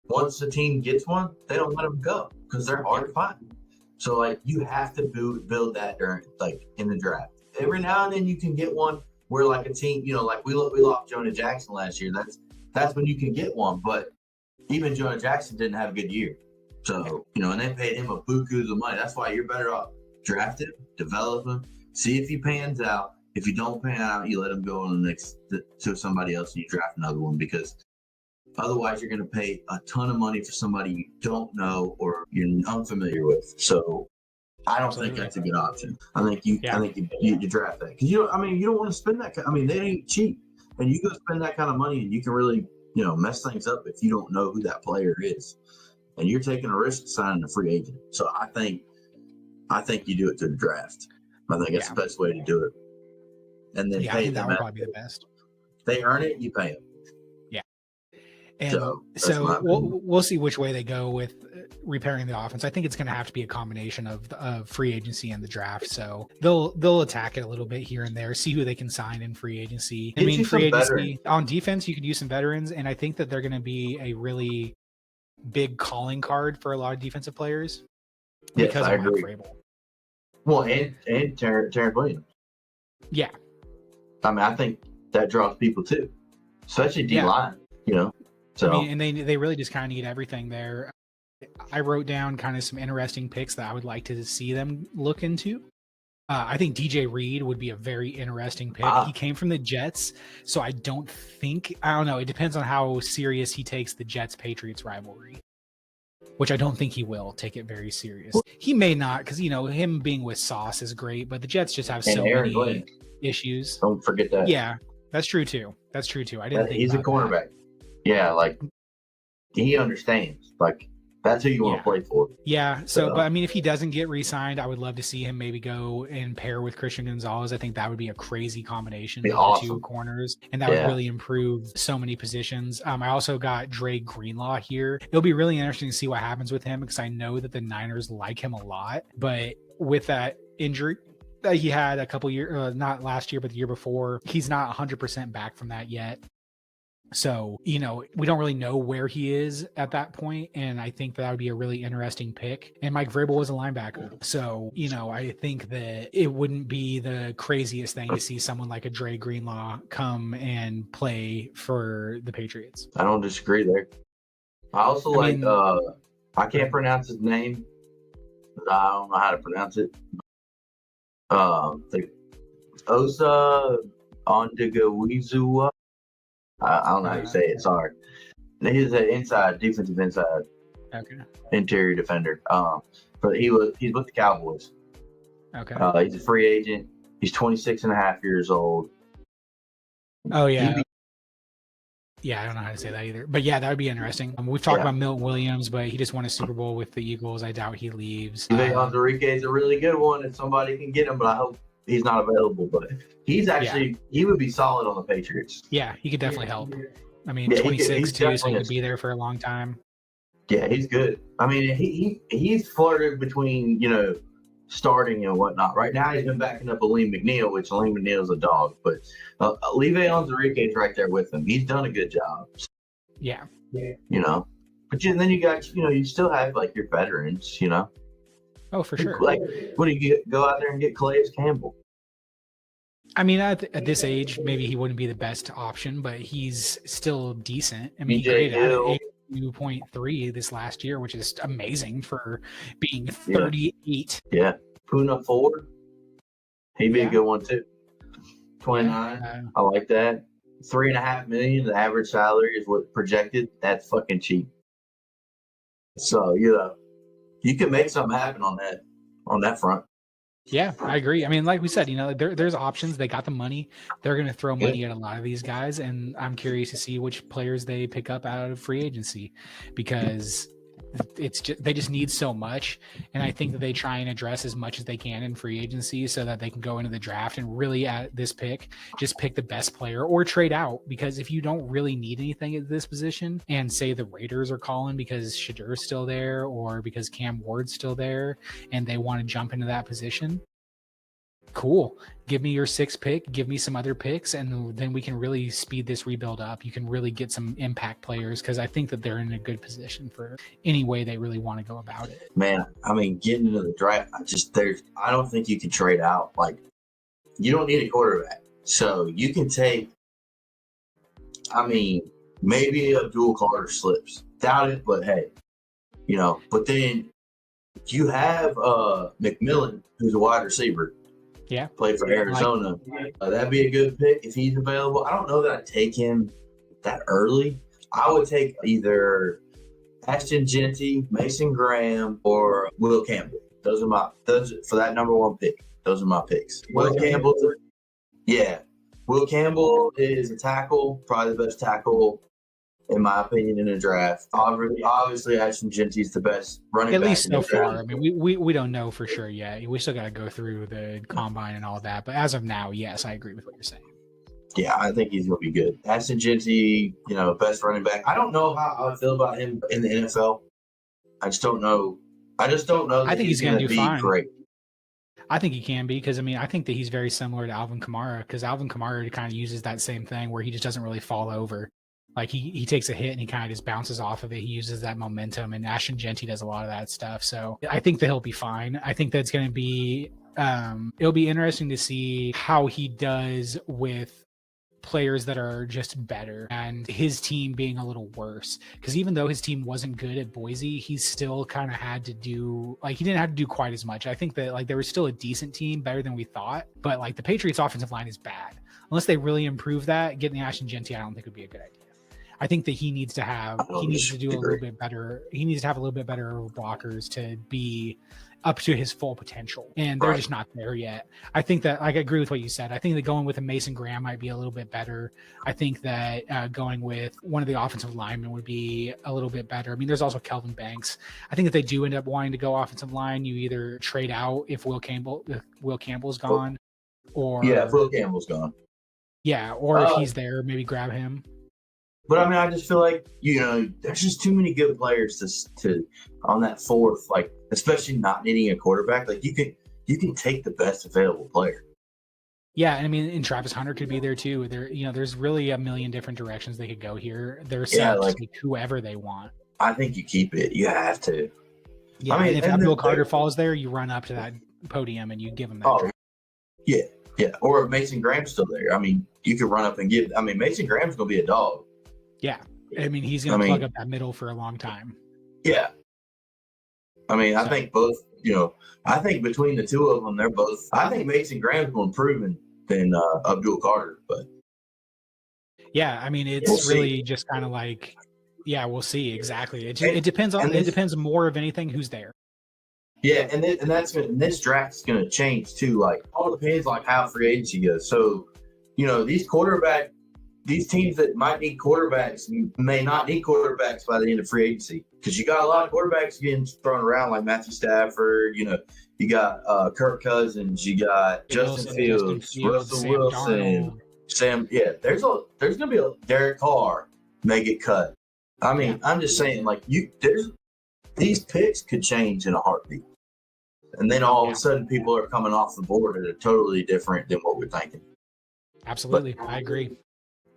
once the team gets one, they don't let them go because they're hard to find. So like you have to build that in the draft. Every now and then you can get one where like a team, like we lost Jonah Jackson last year. That's when you can get one, but even Jonah Jackson didn't have a good year. So, and they paid him a buku of money. That's why you're better off draft him, develop him, see if he pans out. If you don't pan out, you let him go on the next to somebody else and you draft another one, because otherwise you're going to pay a ton of money for somebody you don't know or you're unfamiliar with. So I don't think that's a good option. I think you draft that, because you don't want to spend that. They ain't cheap, and you go spend that kind of money and you can really mess things up if you don't know who that player is. And you're taking a risk signing a free agent. So I think you do it to the draft. I think that's the best way to do it. And then I think that would probably be the best. If they earn it, you pay them. Yeah. And so we'll see which way they go with repairing the offense. I think it's going to have to be a combination of free agency and the draft. So they'll attack it a little bit here and there, see who they can sign in free agency. Free agency on defense, you could use some veterans, and I think that they're going to be a really big calling card for a lot of defensive players. Yes, because I agree. Well, and Terrence Williams. Yeah. I think that draws people too, especially D line. You know, so I mean, and they really just kind of need everything there. I wrote down kind of some interesting picks that I would like to see them look into. I think DJ Reed would be a very interesting pick. He came from the Jets, so I don't know. It depends on how serious he takes the Jets-Patriots rivalry, which I don't think he will take it very serious. He may not, because, you know, him being with Sauce is great, but the Jets just have so many issues. Don't forget that. Yeah, that's true too. I didn't think he's a cornerback. That. Yeah, like, he understands. Like, that's who you want to play for. Yeah. So, but I mean, if he doesn't get re-signed, I would love to see him maybe go and pair with Christian Gonzalez. I think that would be a crazy combination of the two corners, and that would really improve so many positions. I also got Dre Greenlaw here. It'll be really interesting to see what happens with him, because I know that the Niners like him a lot, but with that injury that he had a couple years, not last year, but the year before, he's not 100% back from that yet. So, you know, we don't really know where he is at that point, and I think that would be a really interesting pick. And Mike Vrabel was a linebacker, so, you know, I think that it wouldn't be the craziest thing to see someone like a Dre Greenlaw come and play for the Patriots. I don't disagree there. I also I can't pronounce his name. I don't know how to pronounce it. The Osa Ondigawizua. I don't know how you say it. Sorry. He's an defensive inside, interior defender. But he's with the Cowboys. Okay. He's a free agent. He's 26 and a half years old. Oh yeah. Yeah, I don't know how to say that either. But yeah, that would be interesting. We've talked about Milton Williams, but he just won a Super Bowl with the Eagles. I doubt he leaves. Enrique is a really good one if somebody can get him, but I hope he's not available. But he's actually he would be solid on the Patriots. Yeah, he could definitely help. I mean, 26 too, so he could be there for a long time. Yeah, he's good. I mean, he's flirted between, you know, starting and whatnot. Right now, he's been backing up Aleem McNeil, which Aleem McNeil's a dog, but Le'Veon Enrique's right there with him. He's done a good job. Yeah. You know, but then you got, you know, you still have like your veterans, you know. Oh, for sure. Like, what do you go out there and get Calais Campbell? I mean, at this age, maybe he wouldn't be the best option, but he's still decent. I mean, he graded 82.3 this last year, which is amazing for being 38. Yeah. Puna Ford. He'd be a good one too. 29. I like that. $3.5 million. The average salary is what projected. That's fucking cheap. So, you know, you can make something happen on that front. Yeah, I agree. I mean, like we said, you know, there's options. They got the money. They're going to throw money at a lot of these guys, and I'm curious to see which players they pick up out of free agency, because they just need so much, and I think that they try and address as much as they can in free agency so that they can go into the draft and really at this pick just pick the best player or trade out, because if you don't really need anything at this position, and say the Raiders are calling because Shedur's still there or because Cam Ward's still there and they want to jump into that position, cool, give me your 6th pick, give me some other picks, and then we can really speed this rebuild up. You can really get some impact players, because I think that they're in a good position for any way they really want to go about it. Man, I mean, getting into the draft, I don't think you can trade out. Like, you don't need a quarterback, so you can take, I mean, maybe Abdul Carter slips, doubt it, but hey, you know. But then you have McMillan, who's a wide receiver. Yeah, played for Arizona. That'd be a good pick if he's available. I don't know that I'd take him that early. I would take either Ashton Genty, Mason Graham, or Will Campbell. Those for that number 1 pick. Those are my picks. Will Campbell is a tackle, probably the best tackle, in my opinion, in the draft. Obviously, Ashton Genty's the best running back. At least so far. I mean, we don't know for sure yet. We still got to go through the combine and all that. But as of now, yes, I agree with what you're saying. Yeah, I think he's going to be good. Ashton Genty, you know, best running back. I don't know how I feel about him in the NFL. I just don't know. I think he's going to be fine. Great. I think he can be, because, I mean, I think that he's very similar to Alvin Kamara, because Alvin Kamara kind of uses that same thing where he just doesn't really fall over. Like, he takes a hit and he kind of just bounces off of it. He uses that momentum, and Ashton Genty does a lot of that stuff. So I think that he'll be fine. I think that's going to be it'll be interesting to see how he does with players that are just better, and his team being a little worse. Because even though his team wasn't good at Boise, he still kind of had to do, like, he didn't have to do quite as much. I think that, like, there was still a decent team, better than we thought, but like the Patriots offensive line is bad. Unless they really improve that, getting Ashton Genty, I don't think would be a good idea. I think that he needs to do a little bit better. He needs to have a little bit better blockers to be up to his full potential, and they're just not there yet. I think that, like, I agree with what you said. I think that going with a Mason Graham might be a little bit better. I think that going with one of the offensive linemen would be a little bit better. I mean, there's also Kelvin Banks. I think if they do end up wanting to go offensive line, you either trade out if Will Campbell's gone, or if Will Campbell's gone. Yeah, or if he's there, maybe grab him. But I mean, I just feel like, there's just too many good players to on that fourth, like, especially not needing a quarterback. Like, you can take the best available player. Yeah, and I mean, and Travis Hunter could be there too. There's really a million different directions they could go here. They're set to take whoever they want. I think you keep it. You have to. Yeah, I mean, if Abdul Carter falls there, you run up to that podium and you give him that. Yeah. Or if Mason Graham's still there, I mean, you could run up and give. I mean, Mason Graham's going to be a dog. Yeah, I mean, he's going to plug up that middle for a long time. Yeah. I mean, I think both, I think between the two of them, I think Mason Graham's more proven than Abdul Carter. But yeah, I mean, it's really just kind of like, we'll see. Exactly. It depends on, it depends more of anything who's there. Yeah, and this draft is going to change too. Like, all depends like how free agency goes. So, these teams that might need quarterbacks may not need quarterbacks by the end of free agency, because you got a lot of quarterbacks getting thrown around, like Matthew Stafford. You got Kirk Cousins, you got Justin Fields, Russell Wilson, Sam. Yeah, there's going to be a Derek Carr may get cut. I mean, I'm just saying, like, these picks could change in a heartbeat, and then all of a sudden people are coming off the board that are totally different than what we're thinking. Absolutely, I agree.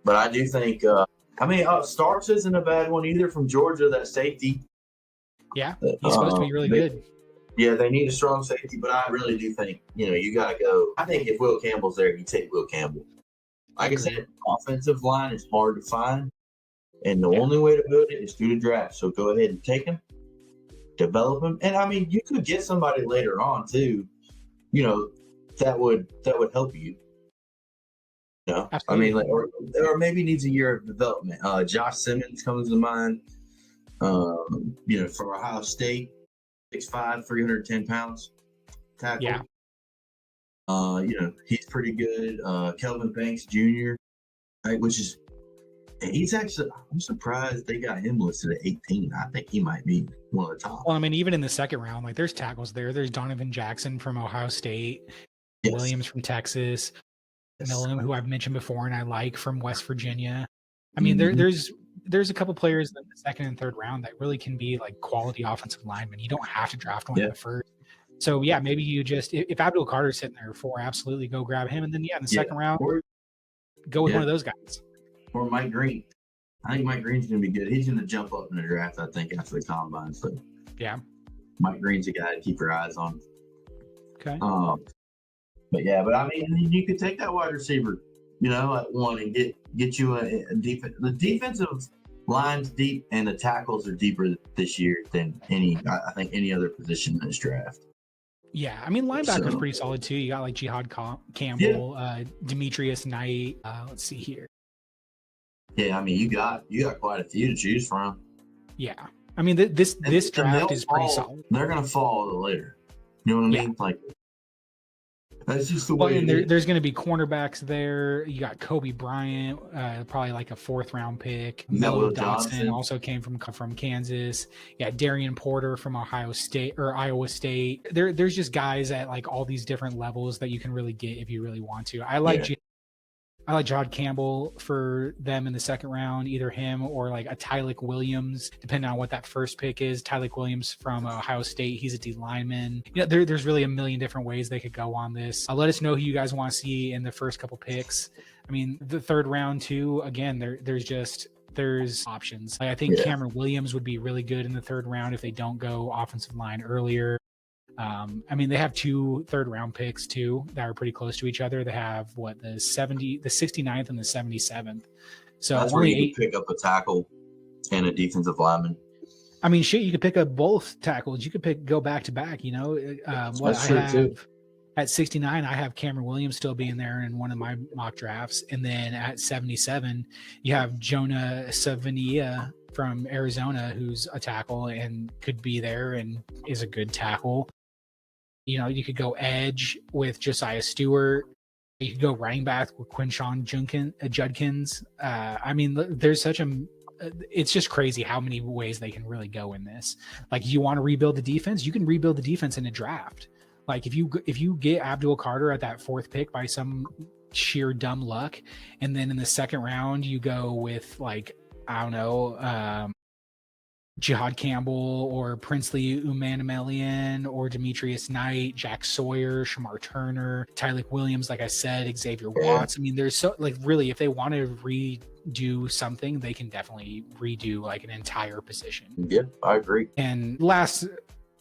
But I do think, Starks isn't a bad one either from Georgia, that safety. Yeah, he's supposed to be really good. Yeah, they need a strong safety, but I really do think, you got to go. I think if Will Campbell's there, you take Will Campbell. Like I said, offensive line is hard to find, and the only way to build it is through the draft. So go ahead and take him, develop him. And, I mean, you could get somebody later on, too, that would help you. I mean, like, or maybe needs a year of development. Josh Simmons comes to mind. From Ohio State, 6'5", 310 pounds. Tackle. Yeah. He's pretty good. Kelvin Banks Jr., right, he's actually, I'm surprised they got him listed at 18. I think he might be one of the top. Well, I mean, even in the second round, like, there's tackles there. There's Donovan Jackson from Ohio State, Williams from Texas. Millen, who I've mentioned before, and I like, from West Virginia. I mean, there's a couple players in the second and third round that really can be like quality offensive linemen. You don't have to draft one in the first. So yeah, maybe you just, if Abdul Carter's sitting there for, absolutely go grab him, and then in the second round, go with one of those guys. Or Mike Green. I think Mike Green's going to be good. He's going to jump up in the draft, I think, after the combine. So yeah, Mike Green's a guy to keep your eyes on. Okay. But I mean, you could take that wide receiver, at one, and get you a defense. The defensive line's deep, and the tackles are deeper this year than any other position in this draft. Yeah, I mean, linebacker's pretty solid too. You got like Jihad Campbell, Demetrius Knight. Let's see here. Yeah, I mean, you got quite a few to choose from. Yeah, I mean, this draft is pretty solid. They're gonna fall a little later. You know what I mean? Like, that's just the way. And there's going to be cornerbacks there. You got Kobe Bryant, probably like a 4th round pick. Mello Dotson also came from Kansas. Yeah, Darian Porter from Ohio State or Iowa State. There's just guys at like all these different levels that you can really get if you really want to. I like Jihad Campbell for them in the second round, either him or like a Tylik Williams, depending on what that first pick is. Tylik Williams from Ohio State, he's a D lineman. There's really a million different ways they could go on this. Let us know who you guys want to see in the first couple picks. I mean, the third round too, again, there's options. Like, I think Cameron Williams would be really good in the third round if they don't go offensive line earlier. I mean, they have 2 third-round picks too that are pretty close to each other. They have the 69th and the 77th. So that's only where you can pick up a tackle and a defensive lineman. I mean, shit, you could pick up both tackles. You could go back to back. That's true too. At 69, I have Cameron Williams still being there in one of my mock drafts. And then at 77, you have Jonah Savania from Arizona, who's a tackle and could be there and is a good tackle. You could go edge with Josiah Stewart. You could go running back with Quinshawn Judkins. I mean, there's it's just crazy how many ways they can really go in this. Like, you want to rebuild the defense, you can rebuild the defense in a draft. Like, if you get Abdul Carter at that 4th pick by some sheer dumb luck, and then in the 2nd round you go with, like, I don't know, Jihad Campbell or Princely Umanamelian or Demetrius Knight, Jack Sawyer, Shamar Turner, Tyleik Williams, like I said, Xavier Watts. I mean, there's really, if they want to redo something, they can definitely redo like an entire position. Yeah, I agree. And last,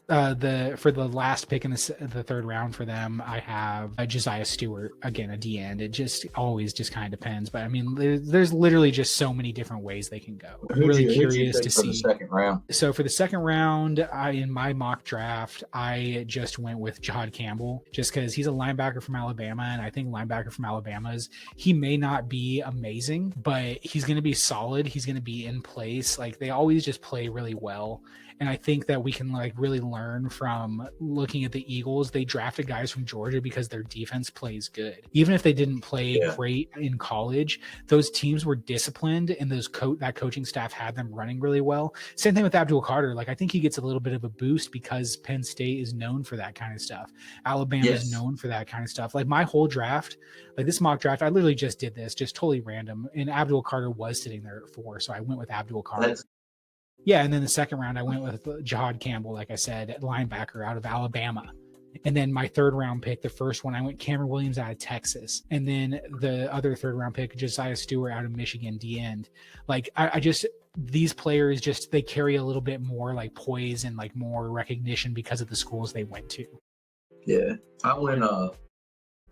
for the last pick in the 3rd round for them, I have Josiah Stewart, again, a D end. It just always just kind of depends, but I mean, there's literally just so many different ways they can go. I'm really curious to see. For the 2nd round. So for the 2nd round, in my mock draft, I just went with Jihad Campbell, just because he's a linebacker from Alabama, and I think linebacker from Alabama's, he may not be amazing, but he's going to be solid. He's going to be in place. Like, they always just play really well. And I think that we can like really learn from looking at the Eagles. They drafted guys from Georgia because their defense plays good. Even if they didn't play great in college, those teams were disciplined, and that coaching staff had them running really well. Same thing with Abdul Carter. Like, I think he gets a little bit of a boost because Penn State is known for that kind of stuff. Alabama is known for that kind of stuff. Like, my whole draft, like this mock draft, I literally just did this, just totally random. And Abdul Carter was sitting there at 4, so I went with Abdul Carter. Yeah, and then the 2nd round, I went with Jihad Campbell, like I said, at linebacker out of Alabama. And then my 3rd round pick, the first one, I went Cameron Williams out of Texas. And then the other 3rd round pick, Josiah Stewart out of Michigan, D end. Like, I just, these players just, they carry a little bit more like poise and like more recognition because of the schools they went to. Yeah, I went, on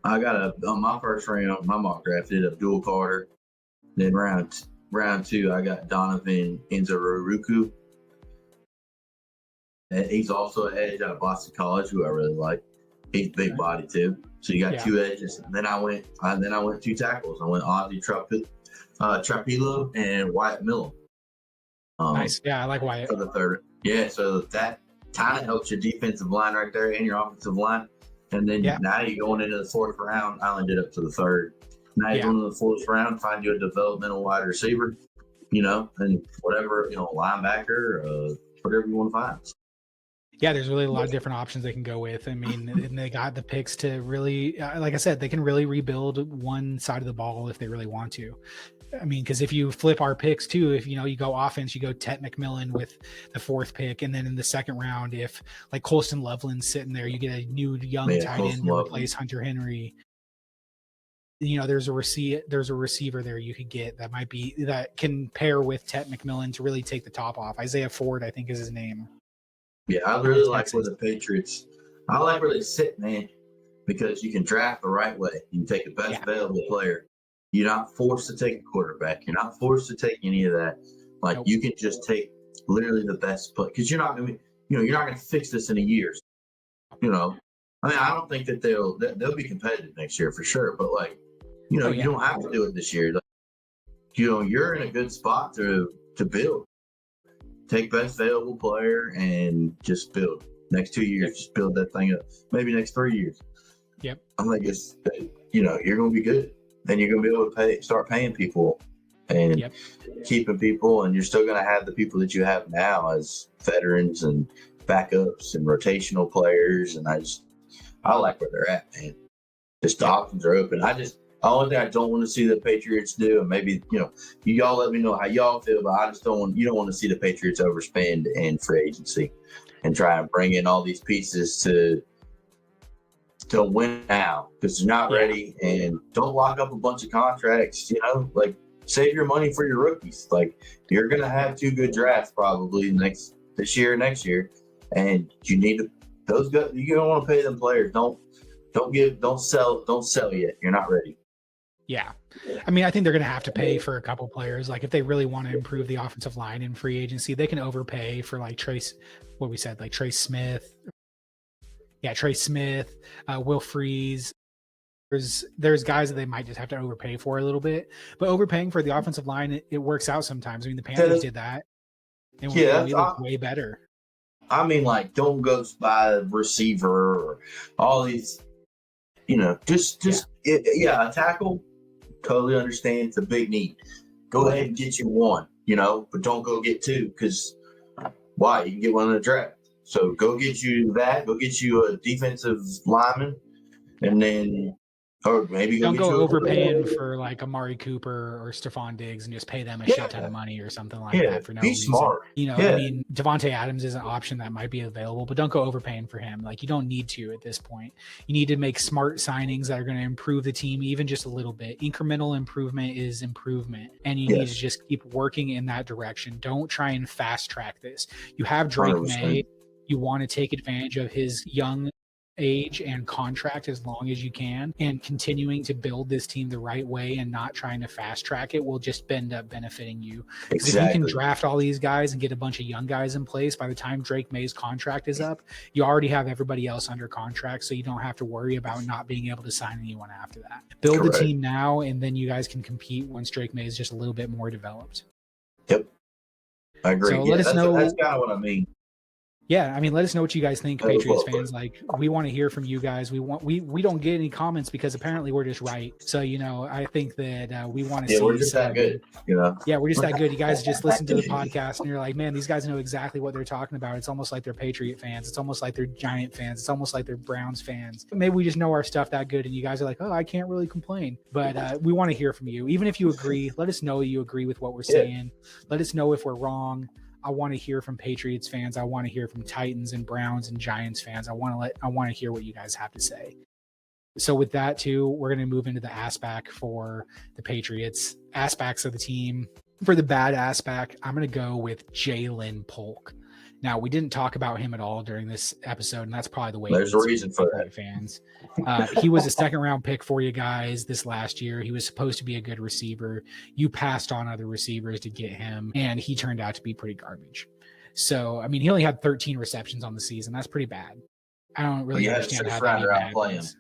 my 1st round, my mock draft, did Abdul Carter. Then round 2, I got Donovan Inzarruku. And he's also an edge out of Boston College, who I really like. He's big body too. So you got 2 edges. And then I went 2 tackles. I went Ozzy Trapilo and Wyatt Miller. Nice. Yeah, I like Wyatt. For the 3rd. Yeah, so that kind of helps your defensive line right there and your offensive line. And then now you're going into the 4th round. I only did up to the 3rd. Now you're going to the 4th round, find you a developmental wide receiver, and whatever, linebacker, whatever you want to find. Yeah, there's really a lot of different options they can go with. I mean, and they got the picks to really, like I said, they can really rebuild one side of the ball if they really want to. I mean, because if you flip our picks too, if you go offense, you go Tet McMillan with the 4th pick, and then in the 2nd round, if like Colston Loveland's sitting there, you get a new young tight end to replace Hunter Henry. There's a receiver there you could get that can pair with Tet McMillan to really take the top off. Isaiah Ford, I think, is his name. Yeah, I really like where the Patriots. I like where they sit, man, because you can draft the right way. You can take the best available player. You're not forced to take a quarterback. You're not forced to take any of that. Like, you can just take literally the best player, because you're not going to, you're not going to fix this in a year. I mean, I don't think that they'll be competitive next year for sure, but like, you don't have to do it this year. Like, you're in a good spot to build. Take best available player and just build. Next 2 years, just build that thing up. Maybe next 3 years. Yep. I'm like, you're going to be good. Then you're going to be able to start paying people and keeping people, and you're still going to have the people that you have now as veterans and backups and rotational players. And I like where they're at, man. Just the options are open. The only thing I don't want to see the Patriots do, and maybe, y'all let me know how y'all feel, but I just don't want to see the Patriots overspend in free agency and try and bring in all these pieces to win now, because they're not ready. And don't lock up a bunch of contracts, like, save your money for your rookies. Like, you're going to have 2 good drafts probably this year or next year, and you need to Those guys, you don't want to pay them players. Don't sell yet. You're not ready. Yeah. I mean, I think they're going to have to pay for a couple players. Like if they really want to improve the offensive line in free agency, they can overpay for like Trey Smith. Yeah, Trey Smith, Will Freeze. There's guys that they might just have to overpay for a little bit, but overpaying for the offensive line, it works out sometimes. I mean, the Panthers did that, and we looked way better. I mean, like, don't go buy a receiver or all these, a tackle. Totally understand it's a big need. Go ahead and get you one, but don't go get two because why? You can get one in the draft. So go get you that. Go get you a defensive lineman, and then. Or maybe don't go overpaying for like Amari Cooper or Stephon Diggs and just pay them a shit ton of money or something like that for no reason. Smart. I mean, Devontae Adams is an option that might be available, but don't go overpaying for him. Like you don't need to at this point. You need to make smart signings that are going to improve the team even just a little bit. Incremental improvement is improvement, and you need to just keep working in that direction. Don't try and fast track this. You have Drake 100%. May. You want to take advantage of his young age and contract as long as you can, and continuing to build this team the right way and not trying to fast track it will just end up benefiting you. Because if you can draft all these guys and get a bunch of young guys in place, by the time Drake May's contract is up, you already have everybody else under contract, so you don't have to worry about not being able to sign anyone after that. Build the team now, and then you guys can compete once Drake May is just a little bit more developed. Yep, I agree. So let us know. That's kind of what I mean. Yeah, I mean, let us know what you guys think, Patriots fans. Like, we want to hear from you guys. We don't get any comments because apparently we're just right. So, I think that we want to see. Yeah, we're just that good. Yeah, we're just that good. You guys just listen to the podcast and you're like, man, these guys know exactly what they're talking about. It's almost like they're Patriot fans. It's almost like they're Giant fans. It's almost like they're Browns fans. Maybe we just know our stuff that good, and you guys are like, oh, I can't really complain. But we want to hear from you. Even if you agree, let us know you agree with what we're saying. Let us know if we're wrong. I want to hear from Patriots fans. I want to hear from Titans and Browns and Giants fans. I want to hear what you guys have to say. So with that too, we're going to move into the Assback for the Patriots. Assbacks of the team. For the bad Assback, I'm going to go with Jalen Polk. Now, we didn't talk about him at all during this episode, and that's probably the way there's a reason for that. Fans. He was a second-round pick for you guys this last year. He was supposed to be a good receiver. You passed on other receivers to get him, and he turned out to be pretty garbage. So, I mean, he only had 13 receptions on the season. That's pretty bad. I don't really understand how that happens.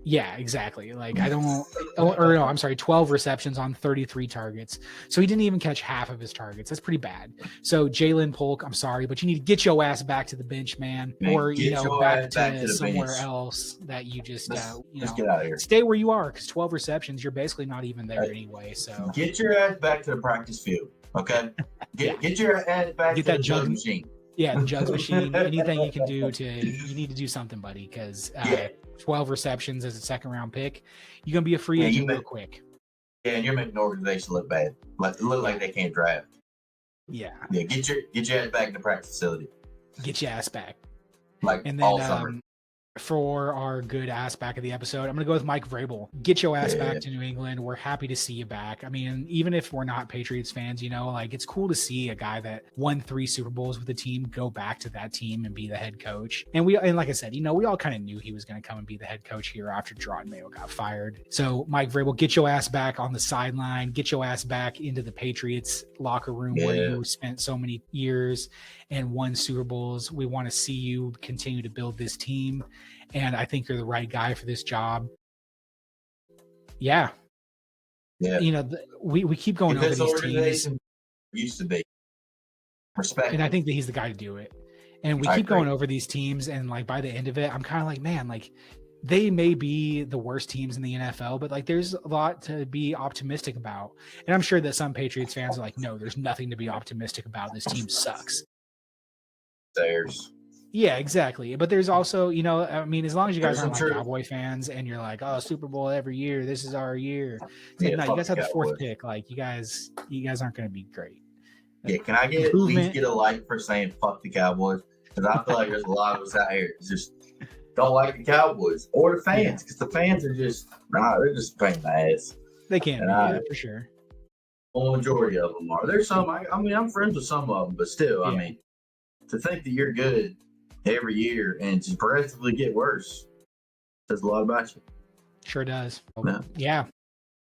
Yeah, exactly. Like, I don't, or no, I'm sorry, 12 receptions on 33 targets. So he didn't even catch half of his targets. That's pretty bad. So Jalen Polk, I'm sorry, but you need to get your ass back to the bench, man. Or, back to somewhere else that you just, get out of here. Stay where you are, because 12 receptions, you're basically not even there anyway. So get your ass back to the practice field, okay? Get your ass back to the jug machine. Yeah, the jugs machine. Anything you can do you need to do something, buddy, because 12 receptions as a second-round pick, you're going to be a free agent real quick. Yeah, and you're making the organization look bad. Look like they can't draft. Yeah. Yeah, get your ass back in the practice facility. Get your ass back. And then all summer. For our good ass back of the episode, I'm going to go with Mike Vrabel. Get your ass back to New England. We're happy to see you back. I mean, even if we're not Patriots fans, it's cool to see a guy that won 3 Super Bowls with the team go back to that team and be the head coach. And like I said, we all kind of knew he was going to come and be the head coach here after Gerard Mayo got fired. So Mike Vrabel, get your ass back on the sideline. Get your ass back into the Patriots locker room where you spent so many years and won Super Bowls. We want to see you continue to build this team. And I think you're the right guy for this job. Yeah. We keep going over these teams. Used to be. Respect. And I think that he's the guy to do it. And we keep going over these teams, and like by the end of it, I'm kind of like, man, like they may be the worst teams in the NFL, but like there's a lot to be optimistic about. And I'm sure that some Patriots fans are like, no, there's nothing to be optimistic about. This team sucks. Yeah, exactly. But there's also, I mean, as long as you guys aren't like Cowboy fans and you're like, oh, Super Bowl every year, this is our year. No, you guys have the 4th pick. Like you guys aren't going to be great. Yeah, can I at least get a like for saying fuck the Cowboys? Because I feel like there's a lot of us out here just don't like the Cowboys or the fans, because the fans are they're just paying the ass. They can, for sure. The majority of them are. There's some. I'm friends with some of them, but still, I mean, to think that you're good every year and just progressively get worse. Says a lot about you. Sure does. Yeah. Yeah.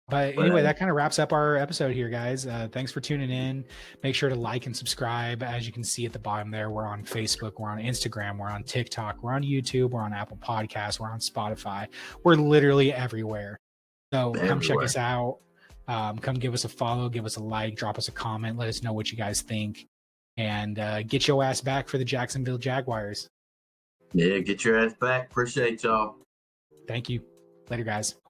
But anyway, that kind of wraps up our episode here, guys. Thanks for tuning in. Make sure to like and subscribe. As you can see at the bottom there, we're on Facebook, we're on Instagram, we're on TikTok, we're on YouTube, we're on Apple Podcasts, we're on Spotify. We're literally everywhere. So come check us out. Come give us a follow, give us a like, drop us a comment, let us know what you guys think, and get your ass back for the Jacksonville Jaguars. Yeah, get your ass back. Appreciate y'all. Thank you. Later, guys.